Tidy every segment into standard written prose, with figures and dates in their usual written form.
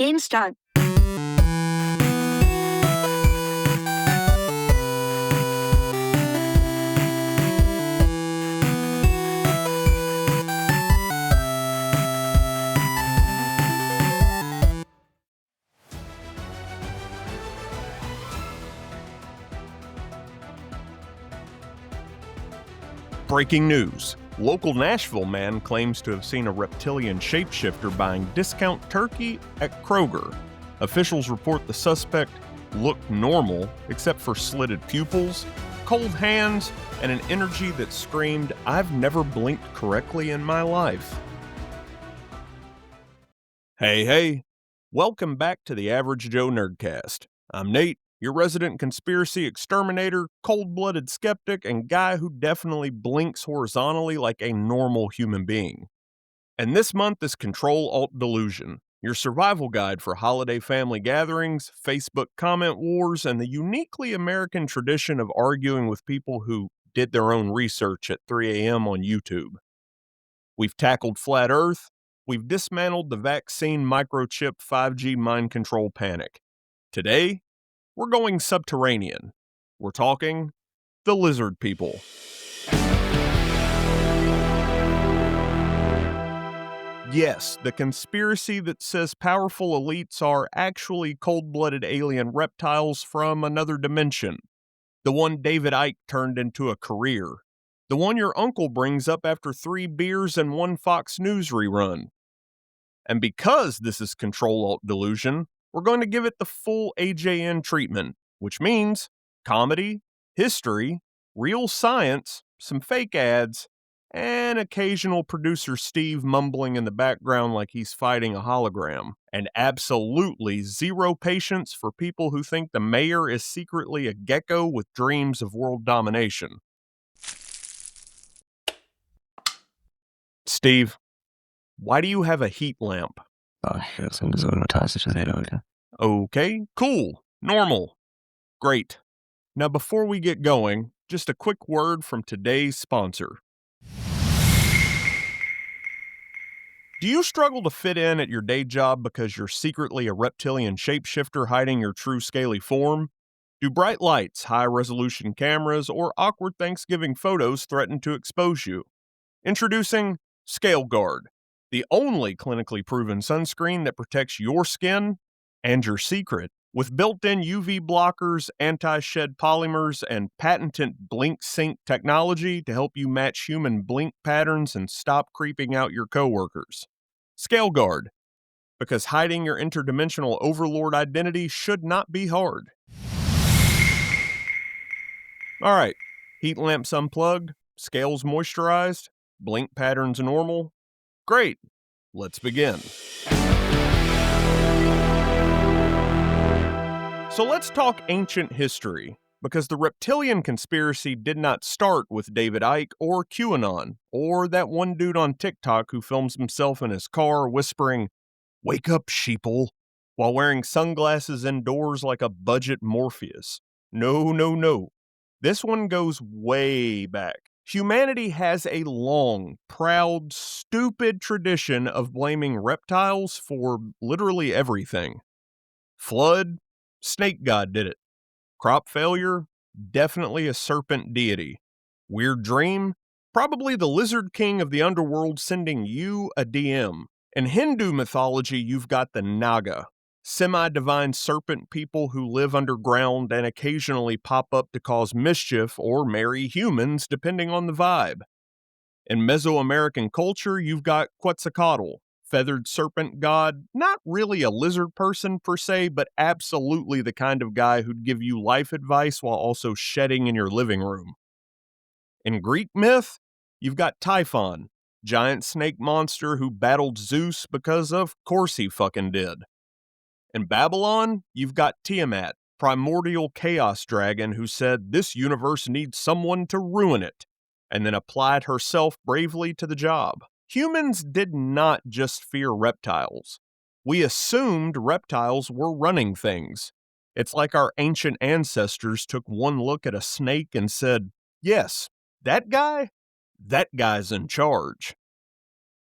Game start. Breaking news. Local Nashville man claims to have seen a reptilian shapeshifter buying discount turkey at Kroger. Officials report the suspect looked normal except for slitted pupils, cold hands, and an energy that screamed, "I've never blinked correctly in my life." Hey, welcome back to the Average Joe Nerdcast. I'm Nate, your resident conspiracy exterminator, cold-blooded skeptic, and guy who definitely blinks horizontally like a normal human being. And this month is CTRL ALT DELUSION, your survival guide for holiday family gatherings, Facebook comment wars, and the uniquely American tradition of arguing with people who did their own research at 3 a.m. on YouTube. We've tackled Flat Earth, we've dismantled the vaccine microchip 5G mind control panic. Today, we're going subterranean. We're talking the lizard people. Yes, the conspiracy that says powerful elites are actually cold-blooded alien reptiles from another dimension. The one David Icke turned into a career. The one your uncle brings up after 3 beers and 1 Fox News rerun. And because this is CTRL ALT DELUSION, we're going to give it the full AJN treatment, which means comedy, history, real science, some fake ads, and occasional producer Steve mumbling in the background like he's fighting a hologram, and absolutely zero patience for people who think the mayor is secretly a gecko with dreams of world domination. Steve, why do you have a heat lamp? Okay, cool, normal, great. Now before we get going, just a quick word from today's sponsor. Do you struggle to fit in at your day job because you're secretly a reptilian shapeshifter hiding your true scaly form? Do bright lights, high-resolution cameras, or awkward Thanksgiving photos threaten to expose you? Introducing Scale Guard, the only clinically proven sunscreen that protects your skin and your secret. With built-in UV blockers, anti-shed polymers, and patented blink sync technology to help you match human blink patterns and stop creeping out your coworkers. Scale Guard, because hiding your interdimensional overlord identity should not be hard. All right, heat lamps unplugged, scales moisturized, blink patterns normal. Great, let's begin. So let's talk ancient history, because the reptilian conspiracy did not start with David Icke or QAnon, or that one dude on TikTok who films himself in his car whispering, "Wake up, sheeple," while wearing sunglasses indoors like a budget Morpheus. No. This one goes way back. Humanity has a long, proud, stupid tradition of blaming reptiles for literally everything. Flood, snake god did it. Crop failure, definitely a serpent deity. Weird dream, probably the lizard king of the underworld sending you a DM. In Hindu mythology, you've got the Naga, semi-divine serpent people who live underground and occasionally pop up to cause mischief or marry humans, depending on the vibe. In Mesoamerican culture, you've got Quetzalcoatl, feathered serpent god, not really a lizard person per se, but absolutely the kind of guy who'd give you life advice while also shedding in your living room. In Greek myth, you've got Typhon, giant snake monster who battled Zeus because of course he fucking did. In Babylon, you've got Tiamat, primordial chaos dragon who said this universe needs someone to ruin it, and then applied herself bravely to the job. Humans did not just fear reptiles. We assumed reptiles were running things. It's like our ancient ancestors took one look at a snake and said, yes, that guy's in charge.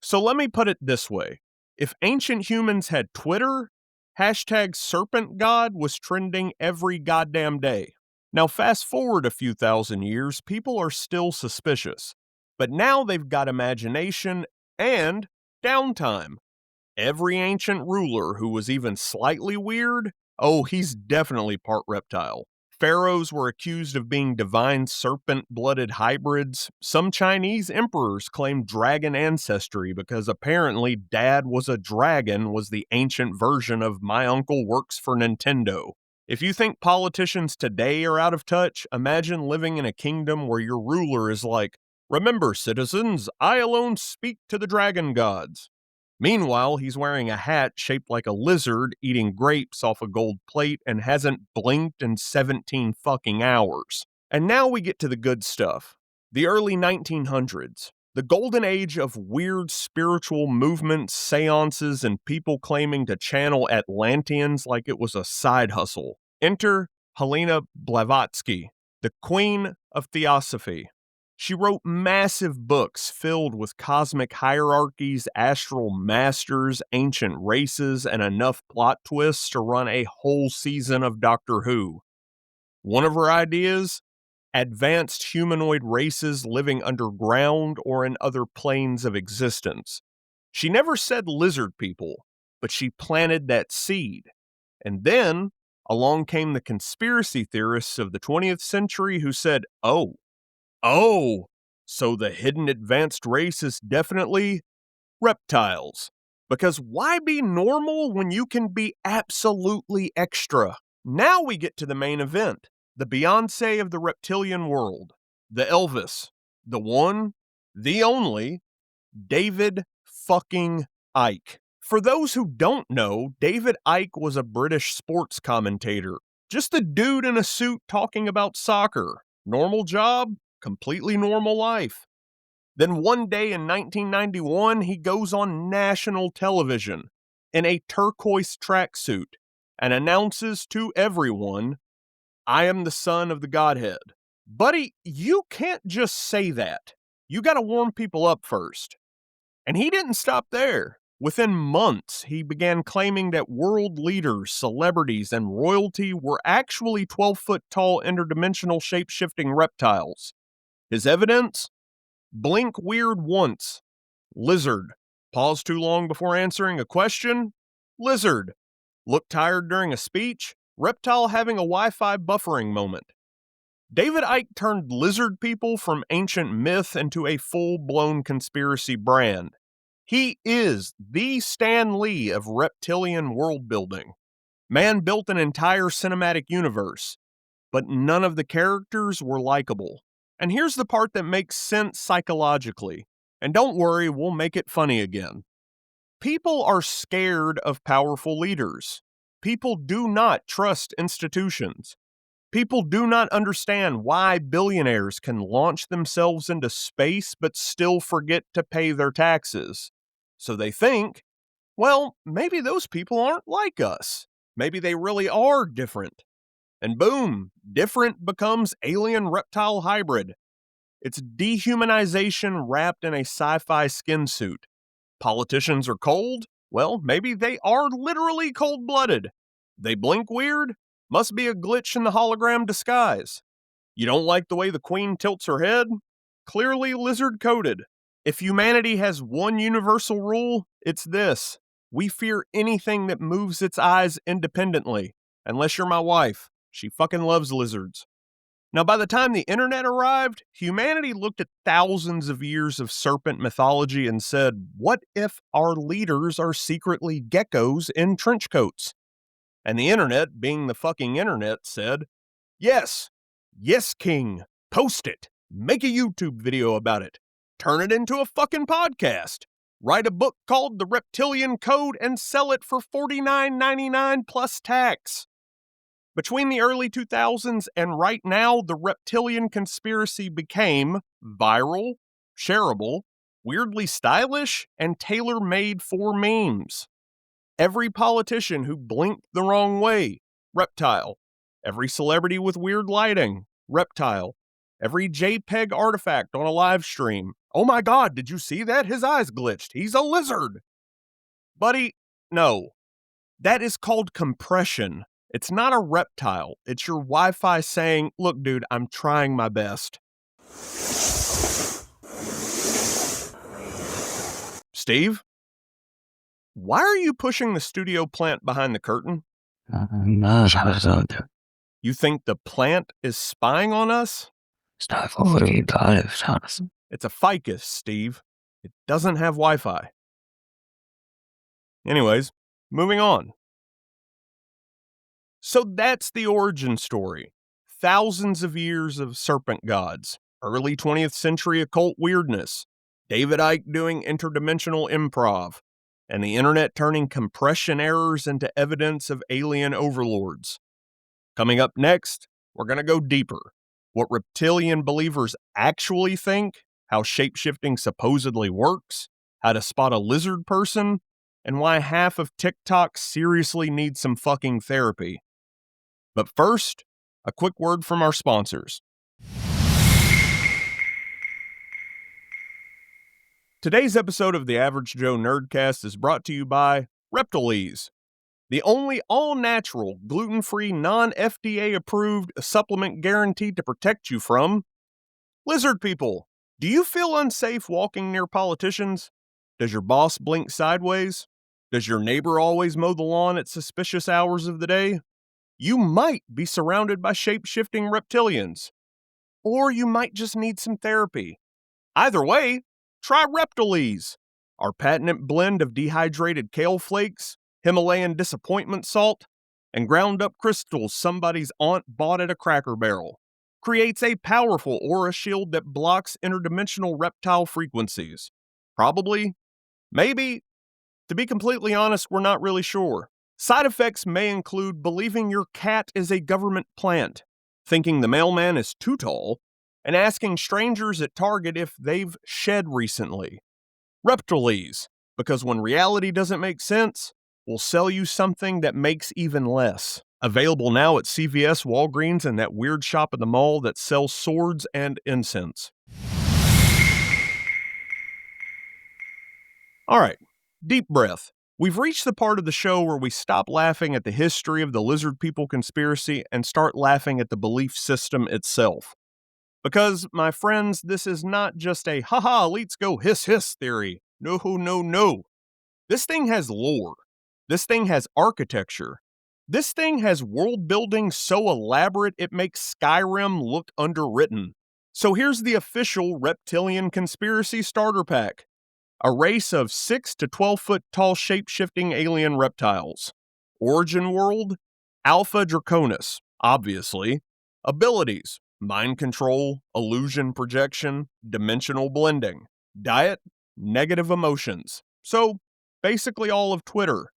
So let me put it this way. If ancient humans had Twitter, Hashtag serpent god was trending every goddamn day. Now, fast forward a few thousand years, people are still suspicious. But now they've got imagination and downtime. Every ancient ruler who was even slightly weird, oh, he's definitely part reptile. Pharaohs were accused of being divine serpent-blooded hybrids. Some Chinese emperors claimed dragon ancestry because apparently Dad was a dragon was the ancient version of my uncle works for Nintendo. If you think politicians today are out of touch, imagine living in a kingdom where your ruler is like, "Remember, citizens, I alone speak to the dragon gods." Meanwhile, he's wearing a hat shaped like a lizard, eating grapes off a gold plate, and hasn't blinked in 17 fucking hours. And now we get to the good stuff. The early 1900s. The golden age of weird spiritual movements, seances, and people claiming to channel Atlanteans like it was a side hustle. Enter Helena Blavatsky, the queen of theosophy. She wrote massive books filled with cosmic hierarchies, astral masters, ancient races, and enough plot twists to run a whole season of Doctor Who. One of her ideas? Advanced humanoid races living underground or in other planes of existence. She never said lizard people, but she planted that seed. And then, along came the conspiracy theorists of the 20th century who said, Oh, so the hidden advanced race is definitely reptiles. Because why be normal when you can be absolutely extra? Now we get to the main event, the Beyonce of the reptilian world, the Elvis, the one, the only, David fucking Icke. For those who don't know, David Icke was a British sports commentator. Just a dude in a suit talking about soccer. Normal job, completely normal life. Then one day in 1991, he goes on national television in a turquoise tracksuit and announces to everyone, "I am the son of the Godhead." Buddy, you can't just say that. You gotta warm people up first. And he didn't stop there. Within months, he began claiming that world leaders, celebrities, and royalty were actually 12-foot tall interdimensional shape-shifting reptiles. His evidence? Blink weird once. Lizard. Pause too long before answering a question? Lizard. Look tired during a speech? Reptile having a Wi-Fi buffering moment. David Icke turned lizard people from ancient myth into a full-blown conspiracy brand. He is the Stan Lee of reptilian world building. Man built an entire cinematic universe, but none of the characters were likable. And here's the part that makes sense psychologically. And don't worry, we'll make it funny again. People are scared of powerful leaders. People do not trust institutions. People do not understand why billionaires can launch themselves into space but still forget to pay their taxes. So they think, well, maybe those people aren't like us. Maybe they really are different. And boom, different becomes alien reptile hybrid. It's dehumanization wrapped in a sci-fi skin suit. Politicians are cold? Well, maybe they are literally cold-blooded. They blink weird? Must be a glitch in the hologram disguise. You don't like the way the queen tilts her head? Clearly lizard-coated. If humanity has one universal rule, it's this. We fear anything that moves its eyes independently. Unless you're my wife. She fucking loves lizards. Now, by the time the internet arrived, humanity looked at thousands of years of serpent mythology and said, what if our leaders are secretly geckos in trench coats? And the internet, being the fucking internet, said, yes, king, post it, make a YouTube video about it, turn it into a fucking podcast, write a book called The Reptilian Code and sell it for $49.99 plus tax. Between the early 2000s and right now, the reptilian conspiracy became viral, shareable, weirdly stylish, and tailor-made for memes. Every politician who blinked the wrong way, reptile. Every celebrity with weird lighting, reptile. Every JPEG artifact on a live stream. Oh my God, did you see that? His eyes glitched. He's a lizard. Buddy, no. That is called compression. It's not a reptile. It's your Wi-Fi saying, look, dude, I'm trying my best. Steve? Why are you pushing the studio plant behind the curtain? You think the plant is spying on us? It's a ficus, Steve. It doesn't have Wi-Fi. Anyways, moving on. So that's the origin story. Thousands of years of serpent gods, early 20th century occult weirdness, David Icke doing interdimensional improv, and the internet turning compression errors into evidence of alien overlords. Coming up next, we're going to go deeper. What reptilian believers actually think, how shapeshifting supposedly works, how to spot a lizard person, and why half of TikTok seriously needs some fucking therapy. But first, a quick word from our sponsors. Today's episode of the Average Joe Nerdcast is brought to you by Reptiles, the only all-natural, gluten-free, non-FDA approved supplement guaranteed to protect you from lizard people. Do you feel unsafe walking near politicians? Does your boss blink sideways? Does your neighbor always mow the lawn at suspicious hours of the day? You might be surrounded by shape-shifting reptilians. Or you might just need some therapy. Either way, try Reptiles, our patented blend of dehydrated kale flakes, Himalayan disappointment salt, and ground up crystals somebody's aunt bought at a Cracker Barrel. Creates a powerful aura shield that blocks interdimensional reptile frequencies. Probably, maybe, to be completely honest, we're not really sure. Side effects may include believing your cat is a government plant, thinking the mailman is too tall, and asking strangers at Target if they've shed recently. Reptiles, because when reality doesn't make sense, we'll sell you something that makes even less. Available now at CVS, Walgreens, and that weird shop at the mall that sells swords and incense. All right, deep breath. We've reached the part of the show where we stop laughing at the history of the lizard people conspiracy and start laughing at the belief system itself. Because, my friends, this is not just a haha, elites go hiss hiss theory. No, no, no. This thing has lore. This thing has architecture. This thing has world building so elaborate it makes Skyrim look underwritten. So here's the official Reptilian Conspiracy Starter Pack. A race of 6 to 12 foot tall shape-shifting alien reptiles. Origin world, Alpha Draconis, obviously. Abilities, mind control, illusion projection, dimensional blending. Diet, negative emotions. So, basically all of Twitter.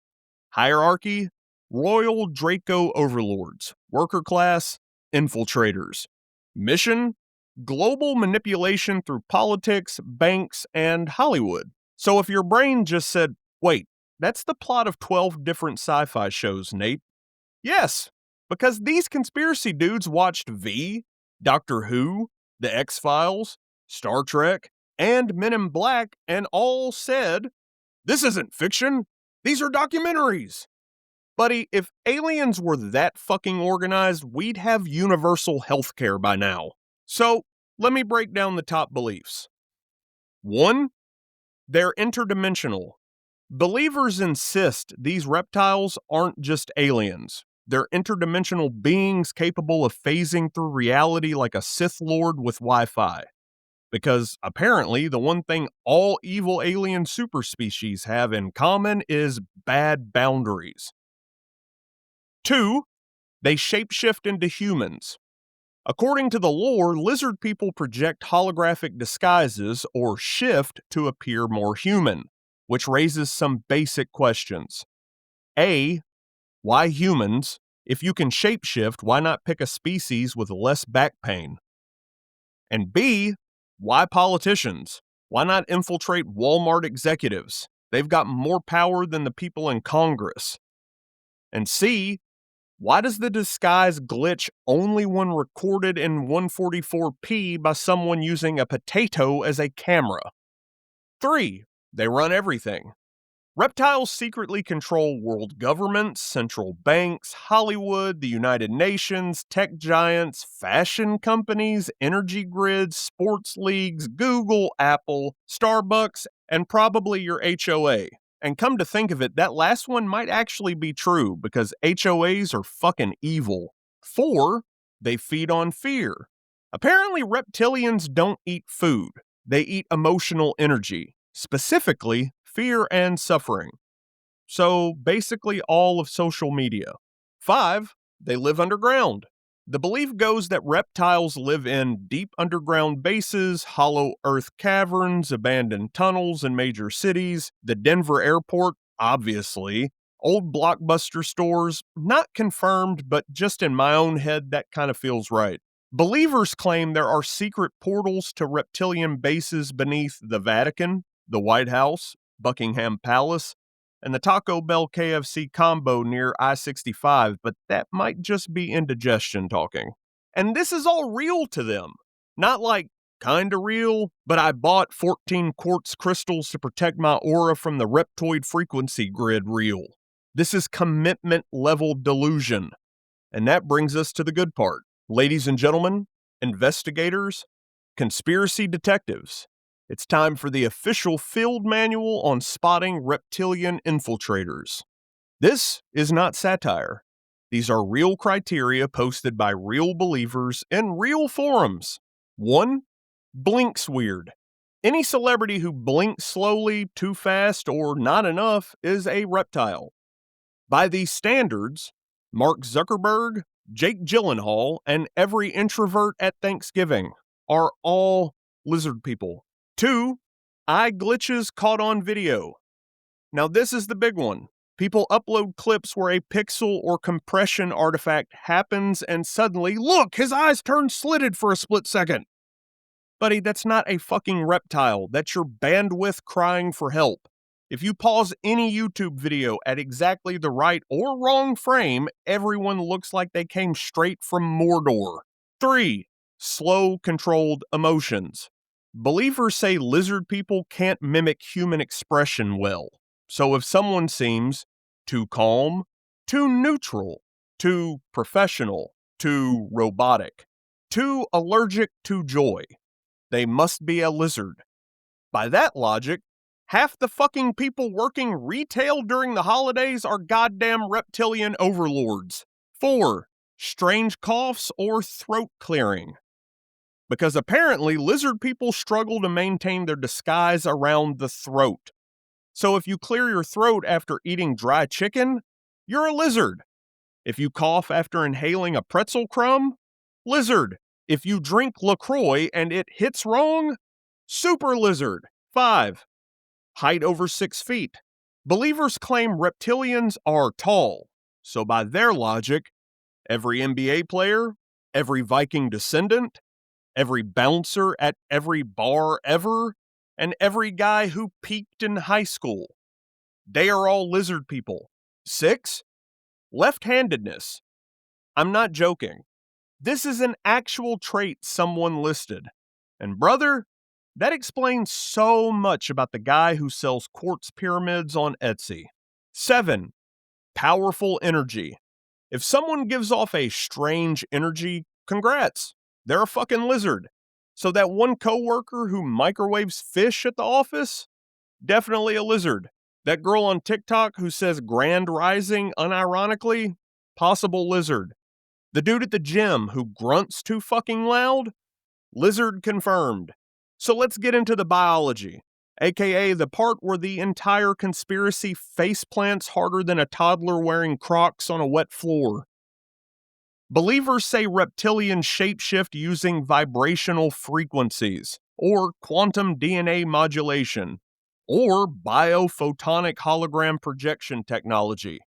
Hierarchy, Royal Draco Overlords. Worker class, infiltrators. Mission, global manipulation through politics, banks, and Hollywood. So if your brain just said, wait, that's the plot of 12 different sci-fi shows, Nate. Yes, because these conspiracy dudes watched V, Doctor Who, The X-Files, Star Trek, and Men in Black, and all said, this isn't fiction, these are documentaries. Buddy, if aliens were that fucking organized, we'd have universal healthcare by now. So, let me break down the top beliefs. 1. They're interdimensional. Believers insist these reptiles aren't just aliens. They're interdimensional beings capable of phasing through reality like a Sith Lord with Wi-Fi. Because apparently the one thing all evil alien superspecies have in common is bad boundaries. 2. They shapeshift into humans. According to the lore, lizard people project holographic disguises or shift to appear more human, which raises some basic questions. A. Why humans? If you can shapeshift, why not pick a species with less back pain? And B. Why politicians? Why not infiltrate Walmart executives? They've got more power than the people in Congress. And C. Why does the disguise glitch only when recorded in 144p by someone using a potato as a camera? 3. They run everything. Reptiles secretly control world governments, central banks, Hollywood, the United Nations, tech giants, fashion companies, energy grids, sports leagues, Google, Apple, Starbucks, and probably your HOA. And come to think of it, that last one might actually be true because HOAs are fucking evil. 4, they feed on fear. Apparently, reptilians don't eat food, they eat emotional energy, specifically fear and suffering. So basically, all of social media. 5, they live underground. The belief goes that reptiles live in deep underground bases, hollow earth caverns, abandoned tunnels in major cities, the Denver airport, obviously, old Blockbuster stores, not confirmed, but just in my own head, that kind of feels right. Believers claim there are secret portals to reptilian bases beneath the Vatican, the White House, Buckingham Palace, and the Taco Bell KFC combo near I-65, but that might just be indigestion talking. And this is all real to them. Not like kinda real, but I bought 14 quartz crystals to protect my aura from the reptoid frequency grid real. This is commitment level delusion. And that brings us to the good part. Ladies and gentlemen, investigators, conspiracy detectives, it's time for the official field manual on spotting reptilian infiltrators. This is not satire. These are real criteria posted by real believers in real forums. 1, blinks weird. Any celebrity who blinks slowly, too fast, or not enough is a reptile. By these standards, Mark Zuckerberg, Jake Gyllenhaal, and every introvert at Thanksgiving are all lizard people. 2, eye glitches caught on video. Now, this is the big one. People upload clips where a pixel or compression artifact happens and suddenly, look, his eyes turn slitted for a split second. Buddy, that's not a fucking reptile. That's your bandwidth crying for help. If you pause any YouTube video at exactly the right or wrong frame, everyone looks like they came straight from Mordor. 3, slow, controlled emotions. Believers say lizard people can't mimic human expression well. So if someone seems too calm, too neutral, too professional, too robotic, too allergic to joy, they must be a lizard. By that logic, half the fucking people working retail during the holidays are goddamn reptilian overlords. 4, strange coughs or throat clearing. Because apparently lizard people struggle to maintain their disguise around the throat. So if you clear your throat after eating dry chicken, you're a lizard. If you cough after inhaling a pretzel crumb, lizard. If you drink LaCroix and it hits wrong, super lizard. 5, height over 6 feet. Believers claim reptilians are tall. So by their logic, every NBA player, every Viking descendant, every bouncer at every bar ever, and every guy who peaked in high school, they are all lizard people. 6, left-handedness. I'm not joking. This is an actual trait someone listed. And brother, that explains so much about the guy who sells quartz pyramids on Etsy. 7, powerful energy. If someone gives off a strange energy, congrats. They're a fucking lizard. So that one coworker who microwaves fish at the office, definitely a lizard. That girl on TikTok who says grand rising unironically, possible lizard. The dude at the gym who grunts too fucking loud, lizard confirmed. So let's get into the biology, aka the part where the entire conspiracy faceplants harder than a toddler wearing Crocs on a wet floor. Believers say reptilians shapeshift using vibrational frequencies, or quantum DNA modulation, or biophotonic hologram projection technology.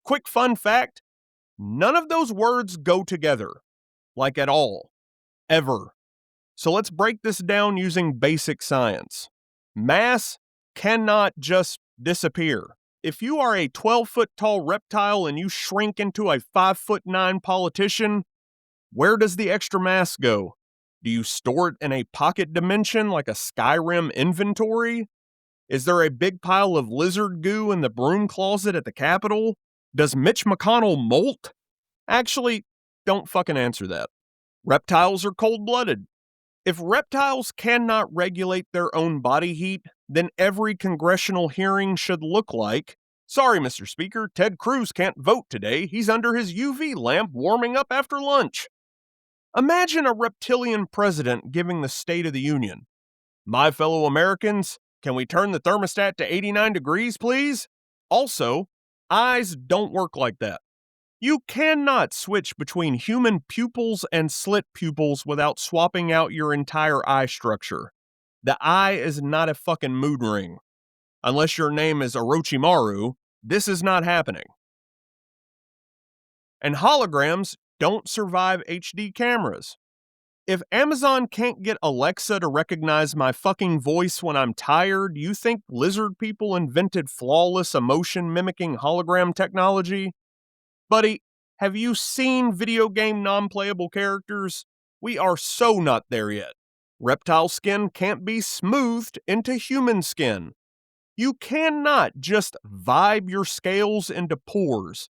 Quick fun fact, none of those words go together, like at all, ever. So let's break this down using basic science. Mass cannot just disappear. If you are a 12-foot tall reptile and you shrink into a 5'9" politician, where does the extra mass go? Do you store it in a pocket dimension like a Skyrim inventory? Is there a big pile of lizard goo in the broom closet at the Capitol? Does Mitch McConnell molt? Actually, don't fucking answer that. Reptiles are cold-blooded. If reptiles cannot regulate their own body heat, then every congressional hearing should look like, sorry, Mr. Speaker, Ted Cruz can't vote today. He's under his UV lamp warming up after lunch. Imagine a reptilian president giving the State of the Union. My fellow Americans, can we turn the thermostat to 89 degrees, please? Also, eyes don't work like that. You cannot switch between human pupils and slit pupils without swapping out your entire eye structure. The eye is not a fucking mood ring. Unless your name is Orochimaru, this is not happening. And holograms don't survive HD cameras. If Amazon can't get Alexa to recognize my fucking voice when I'm tired, you think lizard people invented flawless emotion mimicking hologram technology? Buddy, have you seen video game non-playable characters? We are so not there yet. Reptile skin can't be smoothed into human skin. You cannot just vibe your scales into pores.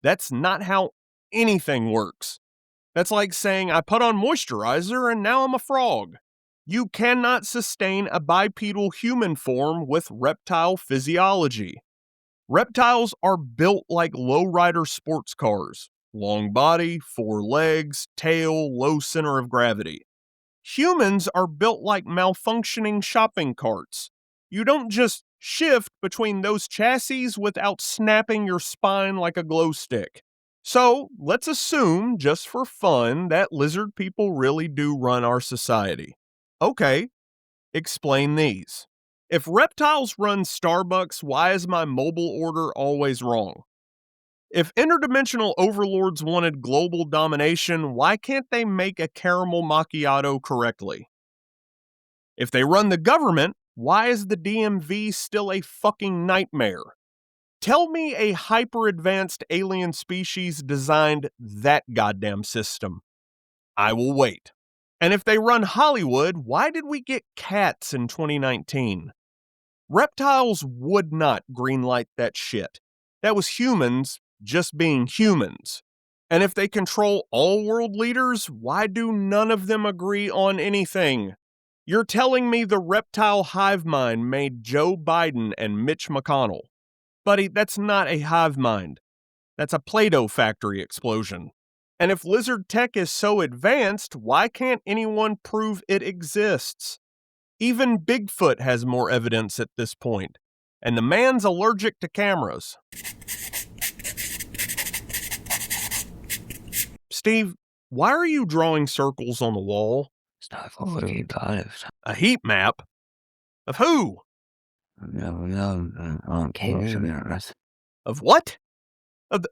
That's not how anything works. That's like saying I put on moisturizer and now I'm a frog. You cannot sustain a bipedal human form with reptile physiology. Reptiles are built like lowrider sports cars. Long body, 4 legs, tail, low center of gravity. Humans are built like malfunctioning shopping carts. You don't just shift between those chassis without snapping your spine like a glow stick. So, let's assume, just for fun, that lizard people really do run our society. Okay, explain these. If reptiles run Starbucks, why is my mobile order always wrong? If interdimensional overlords wanted global domination, why can't they make a caramel macchiato correctly? If they run the government, why is the DMV still a fucking nightmare? Tell me a hyper-advanced alien species designed that goddamn system. I will wait. And if they run Hollywood, why did we get Cats in 2019? Reptiles would not greenlight that shit. That was humans just being humans. And if they control all world leaders, why do none of them agree on anything? You're telling me the reptile hive mind made Joe Biden and Mitch McConnell. Buddy, that's not a hive mind. That's a Play-Doh factory explosion. And if lizard tech is so advanced, why can't anyone prove it exists? Even Bigfoot has more evidence at this point. And the man's allergic to cameras. Steve, why are you drawing circles on the wall? A heat map? Of who? Of what? Of the...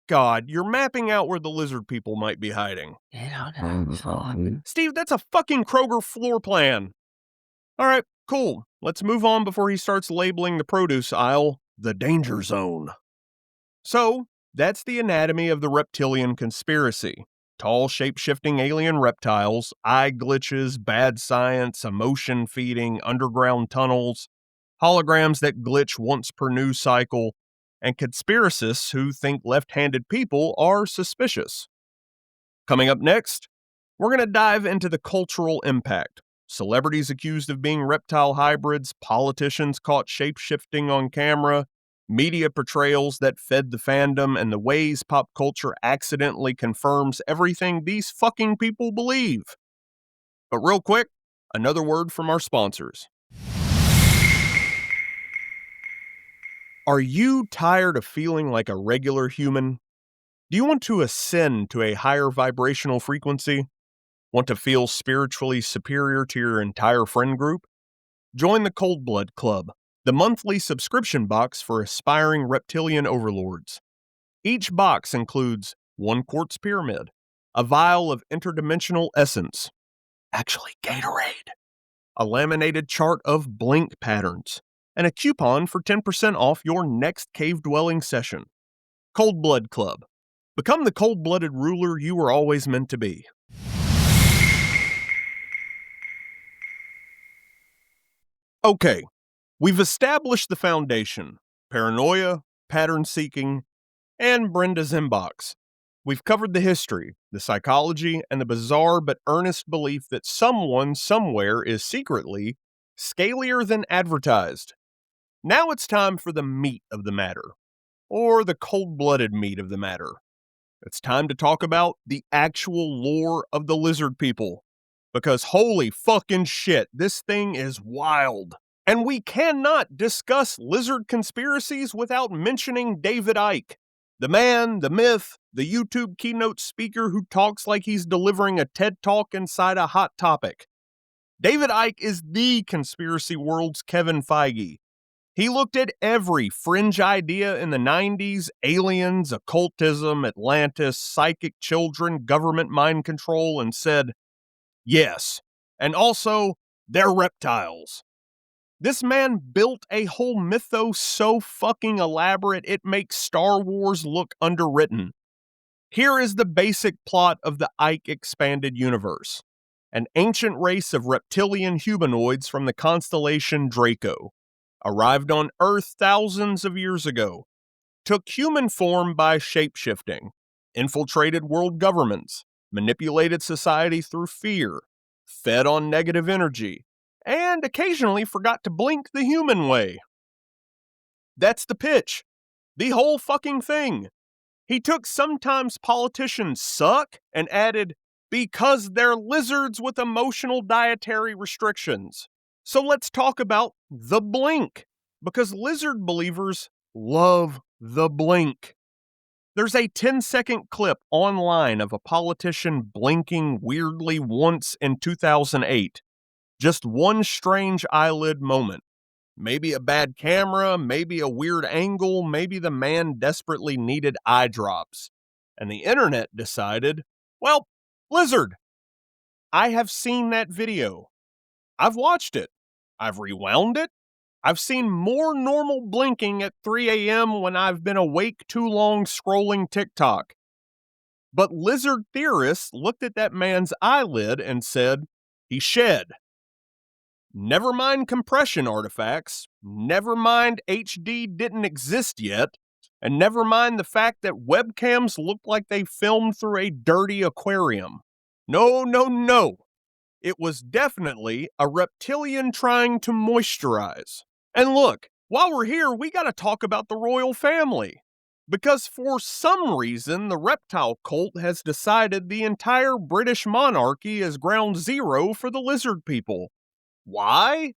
God, you're mapping out where the lizard people might be hiding. Steve, that's a fucking Kroger floor plan. Alright, cool. Let's move on before he starts labeling the produce aisle the danger zone. So, that's the anatomy of the reptilian conspiracy. Tall, shape-shifting alien reptiles, eye glitches, bad science, emotion feeding, underground tunnels, holograms that glitch once per news cycle, and conspiracists who think left-handed people are suspicious. Coming up next, we're going to dive into the cultural impact. Celebrities accused of being reptile hybrids, politicians caught shape-shifting on camera, media portrayals that fed the fandom, and the ways pop culture accidentally confirms everything these fucking people believe. But real quick, another word from our sponsors. Are you tired of feeling like a regular human? Do you want to ascend to a higher vibrational frequency? Want to feel spiritually superior to your entire friend group? Join the Cold Blood Club, the monthly subscription box for aspiring reptilian overlords. Each box includes 1 quartz pyramid, a vial of interdimensional essence, actually Gatorade, a laminated chart of blink patterns, and a coupon for 10% off your next cave-dwelling session. Cold Blood Club. Become the cold-blooded ruler you were always meant to be. Okay, we've established the foundation: paranoia, pattern seeking, and Brenda's inbox. We've covered the history, the psychology, and the bizarre but earnest belief that someone somewhere is secretly scalier than advertised. Now it's time for the meat of the matter, or the cold-blooded meat of the matter. It's time to talk about the actual lore of the lizard people. Because holy fucking shit, this thing is wild. And we cannot discuss lizard conspiracies without mentioning David Icke. The man, the myth, the YouTube keynote speaker who talks like he's delivering a TED Talk inside a Hot Topic. David Icke is the conspiracy world's Kevin Feige. He looked at every fringe idea in the 90s: aliens, occultism, Atlantis, psychic children, government mind control, and said, yes, and also, they're reptiles. This man built a whole mythos so fucking elaborate it makes Star Wars look underwritten. Here is the basic plot of the Icke expanded universe. An ancient race of reptilian humanoids from the constellation Draco arrived on Earth thousands of years ago, took human form by shapeshifting, infiltrated world governments, manipulated society through fear, fed on negative energy, and occasionally forgot to blink the human way. That's the pitch. The whole fucking thing. He took "sometimes politicians suck" and added, "because they're lizards with emotional dietary restrictions." So let's talk about the blink, because lizard believers love the blink. There's a 10-second clip online of a politician blinking weirdly once in 2008. Just one strange eyelid moment. Maybe a bad camera, maybe a weird angle, maybe the man desperately needed eye drops. And the internet decided, well, lizard. I have seen that video. I've watched it. I've rewound it. I've seen more normal blinking at 3 a.m. when I've been awake too long scrolling TikTok. But lizard theorists looked at that man's eyelid and said, he shed. Never mind compression artifacts, never mind HD didn't exist yet, and never mind the fact that webcams looked like they filmed through a dirty aquarium. No, no, no. It was definitely a reptilian trying to moisturize. And look, while we're here, we gotta talk about the royal family. Because for some reason, the reptile cult has decided the entire British monarchy is ground zero for the lizard people. Why?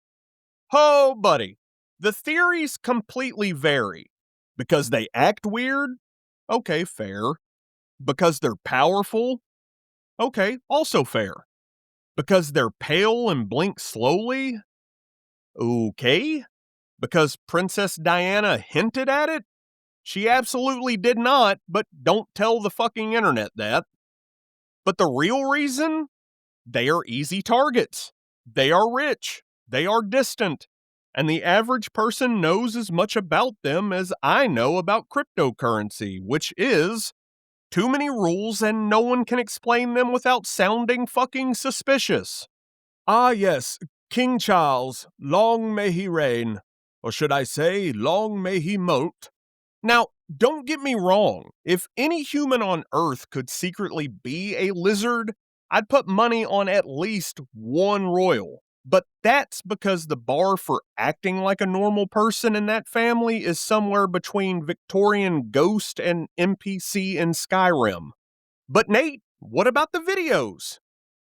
Oh, buddy, the theories completely vary. Because they act weird? Okay, fair. Because they're powerful? Okay, also fair. Because they're pale and blink slowly? Okay. Because Princess Diana hinted at it? She absolutely did not, but don't tell the fucking internet that. But the real reason? They are easy targets. They are rich. They are distant. And the average person knows as much about them as I know about cryptocurrency, which is too many rules and no one can explain them without sounding fucking suspicious. Ah, yes, King Charles, long may he reign. Or should I say, long may he moult. Now, don't get me wrong. If any human on Earth could secretly be a lizard, I'd put money on at least one royal. But that's because the bar for acting like a normal person in that family is somewhere between Victorian Ghost and NPC in Skyrim. But Nate, what about the videos?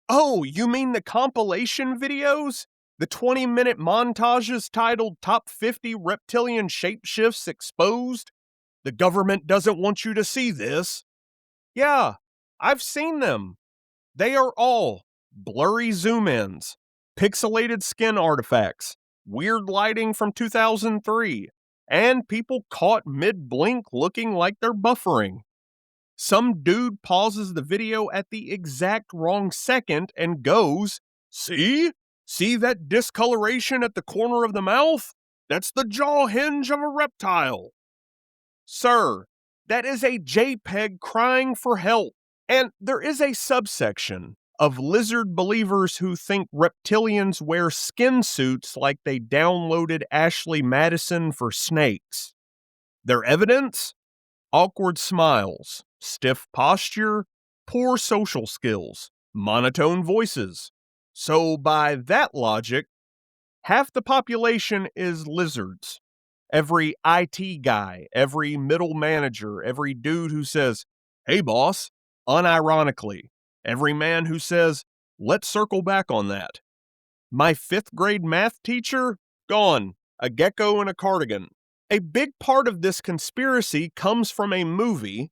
Oh, you mean the compilation videos? The 20-minute montages titled Top 50 Reptilian Shapeshifts Exposed? The government doesn't want you to see this. Yeah, I've seen them. They are all blurry zoom-ins, pixelated skin artifacts, weird lighting from 2003, and people caught mid-blink looking like they're buffering. Some dude pauses the video at the exact wrong second and goes, "See? See that discoloration at the corner of the mouth? That's the jaw hinge of a reptile." Sir, that is a JPEG crying for help. And there is a subsection, of lizard believers who think reptilians wear skin suits like they downloaded Ashley Madison for snakes. Their evidence? Awkward smiles, stiff posture, poor social skills, monotone voices. So, by that logic, half the population is lizards. Every IT guy, every middle manager, every dude who says, "Hey boss," unironically. Every man who says, "Let's circle back on that." My 5th grade math teacher? Gone. A gecko in a cardigan. A big part of this conspiracy comes from a movie,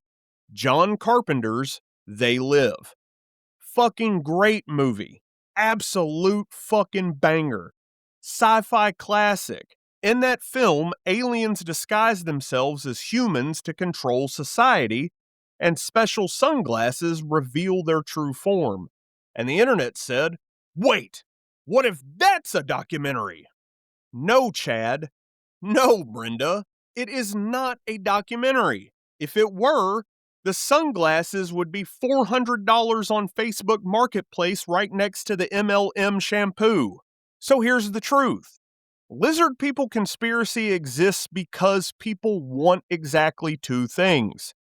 John Carpenter's They Live. Fucking great movie. Absolute fucking banger. Sci-fi classic. In that film, aliens disguise themselves as humans to control society, and special sunglasses reveal their true form. And the internet said, "Wait, what if that's a documentary?" No, Chad. No, Brenda. It is not a documentary. If it were, the sunglasses would be $400 on Facebook Marketplace right next to the MLM shampoo. So here's the truth. Lizard people conspiracy exists because people want exactly 2 things.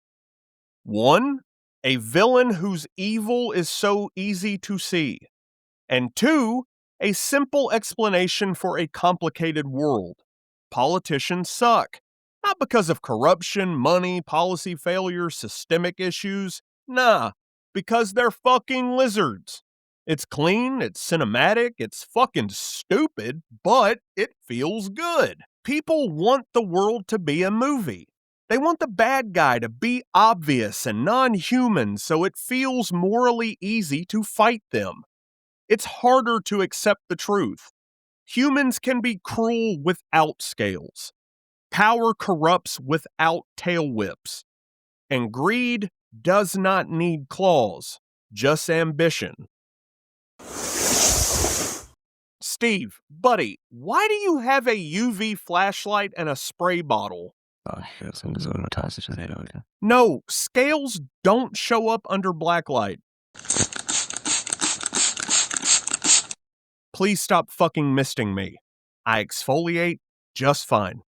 1, a villain whose evil is so easy to see. And 2, a simple explanation for a complicated world. Politicians suck. Not because of corruption, money, policy failure, systemic issues. Nah, because they're fucking lizards. It's clean, it's cinematic, it's fucking stupid, but it feels good. People want the world to be a movie. They want the bad guy to be obvious and non-human so it feels morally easy to fight them. It's harder to accept the truth. Humans can be cruel without scales. Power corrupts without tail whips. And greed does not need claws, just ambition. Steve, buddy, why do you have a UV flashlight and a spray bottle? No, scales don't show up under blacklight. Please stop fucking misting me. I exfoliate just fine.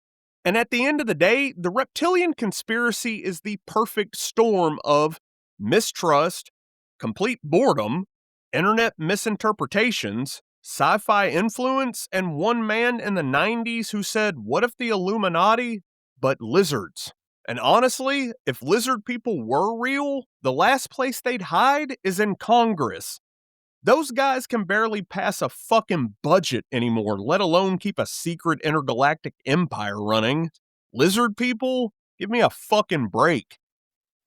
And at the end of the day, the reptilian conspiracy is the perfect storm of mistrust, complete boredom, internet misinterpretations, sci-fi influence, and one man in the 90s who said, "What if the Illuminati, but lizards?" And honestly, if lizard people were real, the last place they'd hide is in Congress. Those guys can barely pass a fucking budget anymore, let alone keep a secret intergalactic empire running. Lizard people? Give me a fucking break.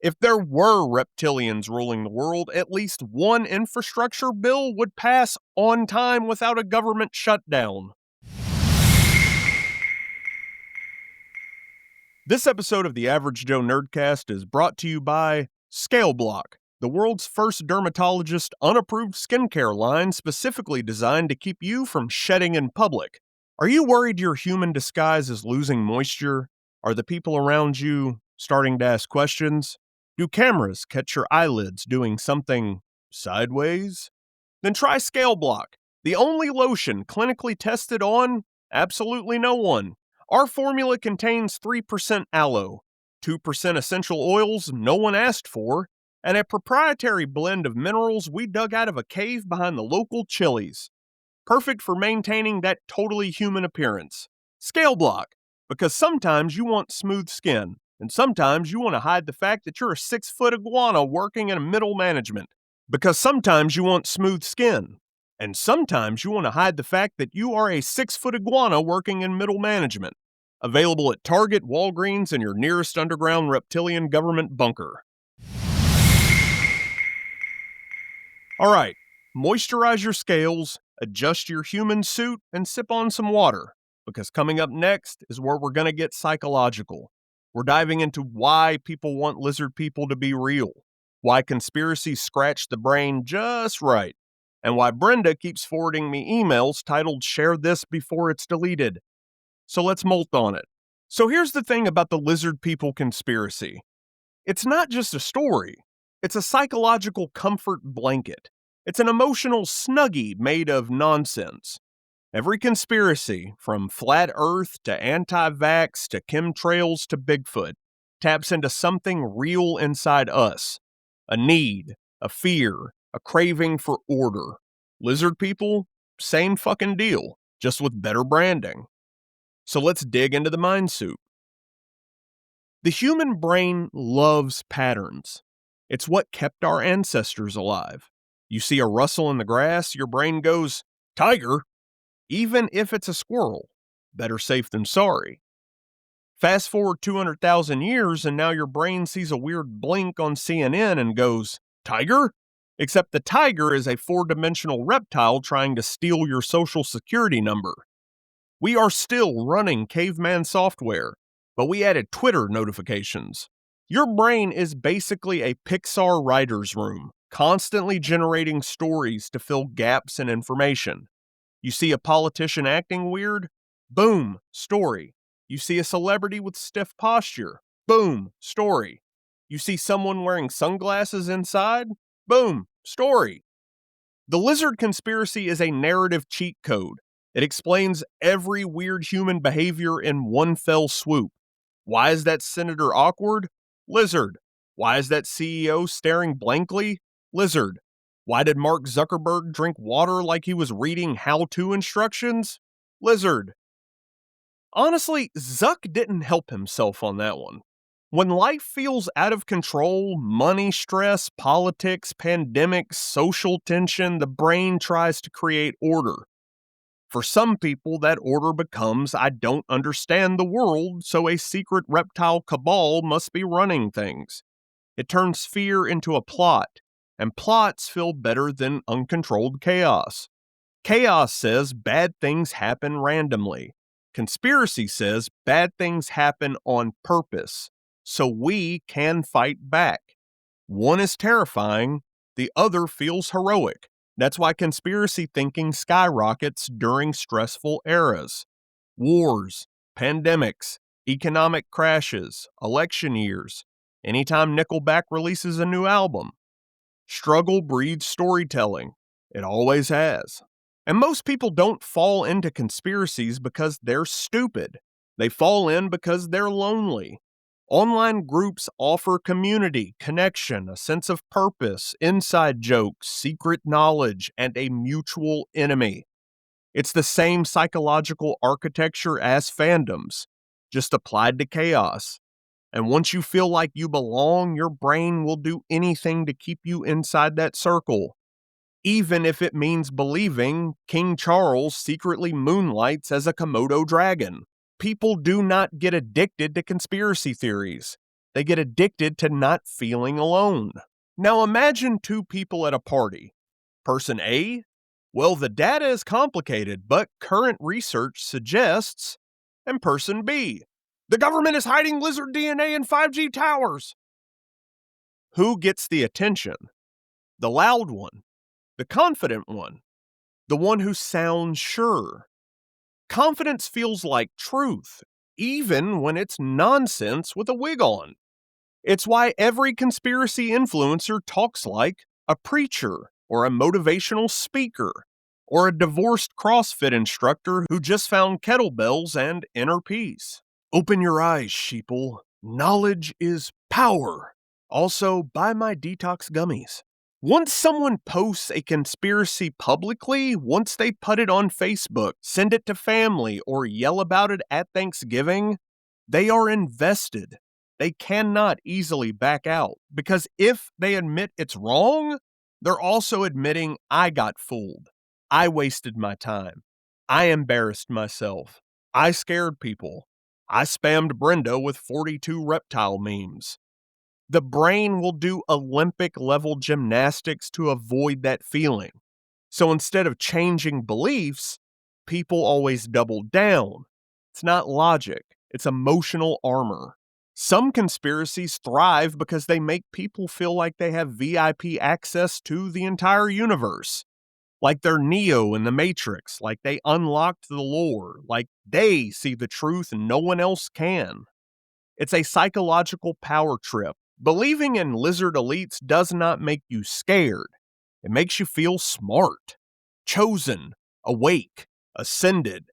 If there were reptilians ruling the world, at least one infrastructure bill would pass on time without a government shutdown. This episode of the Average Joe Nerdcast is brought to you by Scale Block, the world's first dermatologist unapproved skincare line specifically designed to keep you from shedding in public. Are you worried your human disguise is losing moisture? Are the people around you starting to ask questions? Do cameras catch your eyelids doing something sideways? Then try Scale Block, the only lotion clinically tested on absolutely no one. Our formula contains 3% aloe, 2% essential oils no one asked for, and a proprietary blend of minerals we dug out of a cave behind the local Chili's. Perfect for maintaining that totally human appearance. Scale Block, because sometimes you want smooth skin, and sometimes you want to hide the fact that you're a 6-foot iguana working in middle management. Because sometimes you want smooth skin, and sometimes you want to hide the fact that you are a 6-foot iguana working in middle management. Available at Target, Walgreens, and your nearest underground reptilian government bunker. All right, moisturize your scales, adjust your human suit, and sip on some water, because coming up next is where we're going to get psychological. We're diving into why people want lizard people to be real, why conspiracies scratch the brain just right, and why Brenda keeps forwarding me emails titled "Share this before it's deleted." So let's molt on it. So here's the thing about the lizard people conspiracy. It's not just a story. It's a psychological comfort blanket. It's an emotional snuggie made of nonsense. Every conspiracy, from flat earth to anti-vax to chemtrails to Bigfoot, taps into something real inside us. A need, a fear, a craving for order. Lizard people, same fucking deal, just with better branding. So let's dig into the mind soup. The human brain loves patterns. It's what kept our ancestors alive. You see a rustle in the grass, your brain goes, tiger, even if it's a squirrel. Better safe than sorry. Fast forward 200,000 years, and now your brain sees a weird blink on CNN and goes, tiger? Except the tiger is a four-dimensional reptile trying to steal your social security number. We are still running caveman software, but we added Twitter notifications. Your brain is basically a Pixar writer's room, constantly generating stories to fill gaps in information. You see a politician acting weird? Boom, story. You see a celebrity with stiff posture? Boom, story. You see someone wearing sunglasses inside? Boom, story. The lizard conspiracy is a narrative cheat code. It explains every weird human behavior in one fell swoop. Why is that senator awkward? Lizard. Why is that CEO staring blankly? Lizard. Why did Mark Zuckerberg drink water like he was reading how-to instructions? Lizard. Honestly, Zuck didn't help himself on that one. When life feels out of control, money stress, politics, pandemics, social tension, the brain tries to create order. For some people, that order becomes, I don't understand the world, so a secret reptile cabal must be running things. It turns fear into a plot, and plots feel better than uncontrolled chaos. Chaos says bad things happen randomly. Conspiracy says bad things happen on purpose, so we can fight back. One is terrifying, the other feels heroic. That's why conspiracy thinking skyrockets during stressful eras. Wars, pandemics, economic crashes, election years, anytime Nickelback releases a new album. Struggle breeds storytelling. It always has. And most people don't fall into conspiracies because they're stupid. They fall in because they're lonely. Online groups offer community, connection, a sense of purpose, inside jokes, secret knowledge, and a mutual enemy. It's the same psychological architecture as fandoms, just applied to chaos. And once you feel like you belong, your brain will do anything to keep you inside that circle, even if it means believing King Charles secretly moonlights as a Komodo dragon. People do not get addicted to conspiracy theories. They get addicted to not feeling alone. Now imagine two people at a party. Person A, well, the data is complicated, but current research suggests. And person B, the government is hiding lizard DNA in 5G towers. Who gets the attention? The loud one, the confident one, the one who sounds sure. Confidence feels like truth, even when it's nonsense with a wig on. It's why every conspiracy influencer talks like a preacher or a motivational speaker or a divorced CrossFit instructor who just found kettlebells and inner peace. Open your eyes, sheeple. Knowledge is power. Also, buy my detox gummies. Once someone posts a conspiracy publicly, once they put it on Facebook, send it to family, or yell about it at Thanksgiving, they are invested. They cannot easily back out, because if they admit it's wrong, they're also admitting I got fooled. I wasted my time. I embarrassed myself. I scared people. I spammed Brenda with 42 reptile memes. The brain will do Olympic level gymnastics to avoid that feeling. So instead of changing beliefs, people always double down. It's not logic, it's emotional armor. Some conspiracies thrive because they make people feel like they have VIP access to the entire universe. Like they're Neo in the Matrix, like they unlocked the lore, like they see the truth and no one else can. It's a psychological power trip. Believing in lizard elites does not make you scared. It makes you feel smart, chosen, awake, ascended.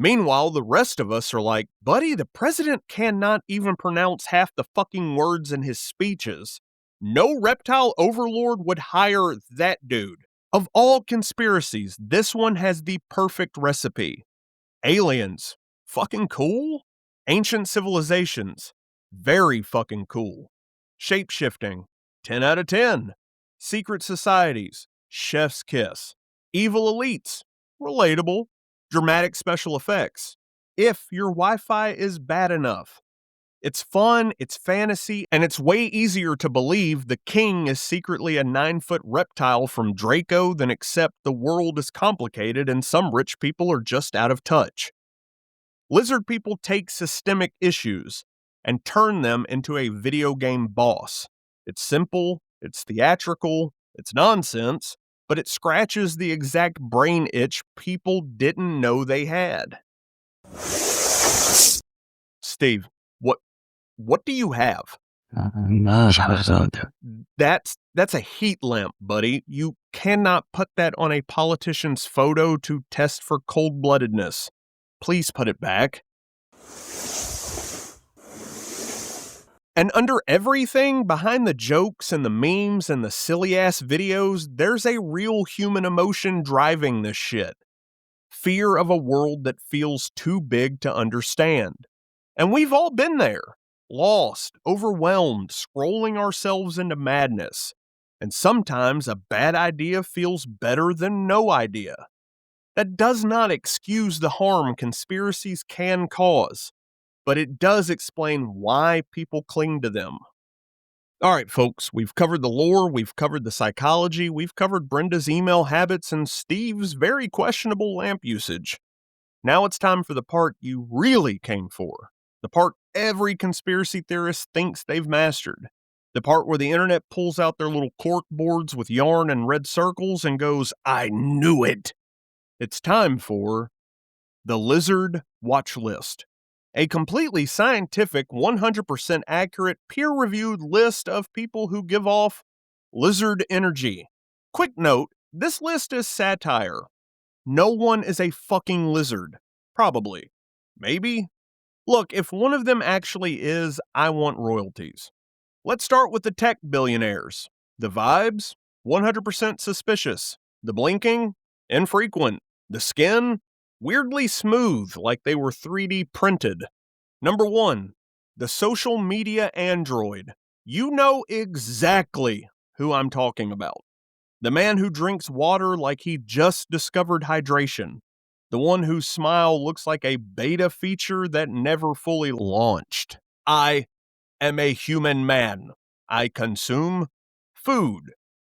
Meanwhile, the rest of us are like, buddy, the president cannot even pronounce half the fucking words in his speeches. No reptile overlord would hire that dude. Of all conspiracies, this one has the perfect recipe. Aliens, fucking cool. Ancient civilizations, very fucking cool. Shapeshifting, 10 out of 10. Secret societies, chef's kiss. Evil elites, relatable. Dramatic special effects, if your Wi-Fi is bad enough. It's fun, it's fantasy, and it's way easier to believe the king is secretly a 9-foot reptile from Draco than accept the world is complicated and some rich people are just out of touch. Lizard people take systemic issues and turn them into a video game boss. It's simple, it's theatrical, it's nonsense, but it scratches the exact brain itch people didn't know they had. Steve, what do you have? That's a heat lamp, buddy. You cannot put that on a politician's photo to test for cold-bloodedness. Please put it back. And under everything, behind the jokes and the memes and the silly-ass videos, there's a real human emotion driving this shit. Fear of a world that feels too big to understand. And we've all been there. Lost, overwhelmed, scrolling ourselves into madness. And sometimes a bad idea feels better than no idea. That does not excuse the harm conspiracies can cause, but it does explain why people cling to them. All right, folks, we've covered the lore, we've covered the psychology, we've covered Brenda's email habits and Steve's very questionable lamp usage. Now it's time for the part you really came for. The part every conspiracy theorist thinks they've mastered. The part where the internet pulls out their little cork boards with yarn and red circles and goes, I knew it! It's time for the Lizard Watch List. A completely scientific, 100% accurate, peer-reviewed list of people who give off lizard energy. Quick note, this list is satire. No one is a fucking lizard. Probably. Maybe. Look, if one of them actually is, I want royalties. Let's start with the tech billionaires. The vibes? 100% suspicious. The blinking? Infrequent. The skin? Weirdly smooth, like they were 3D printed. Number 1, the social media android. You know exactly who I'm talking about. The man who drinks water like he just discovered hydration. The one whose smile looks like a beta feature that never fully launched. I am a human man. I consume food.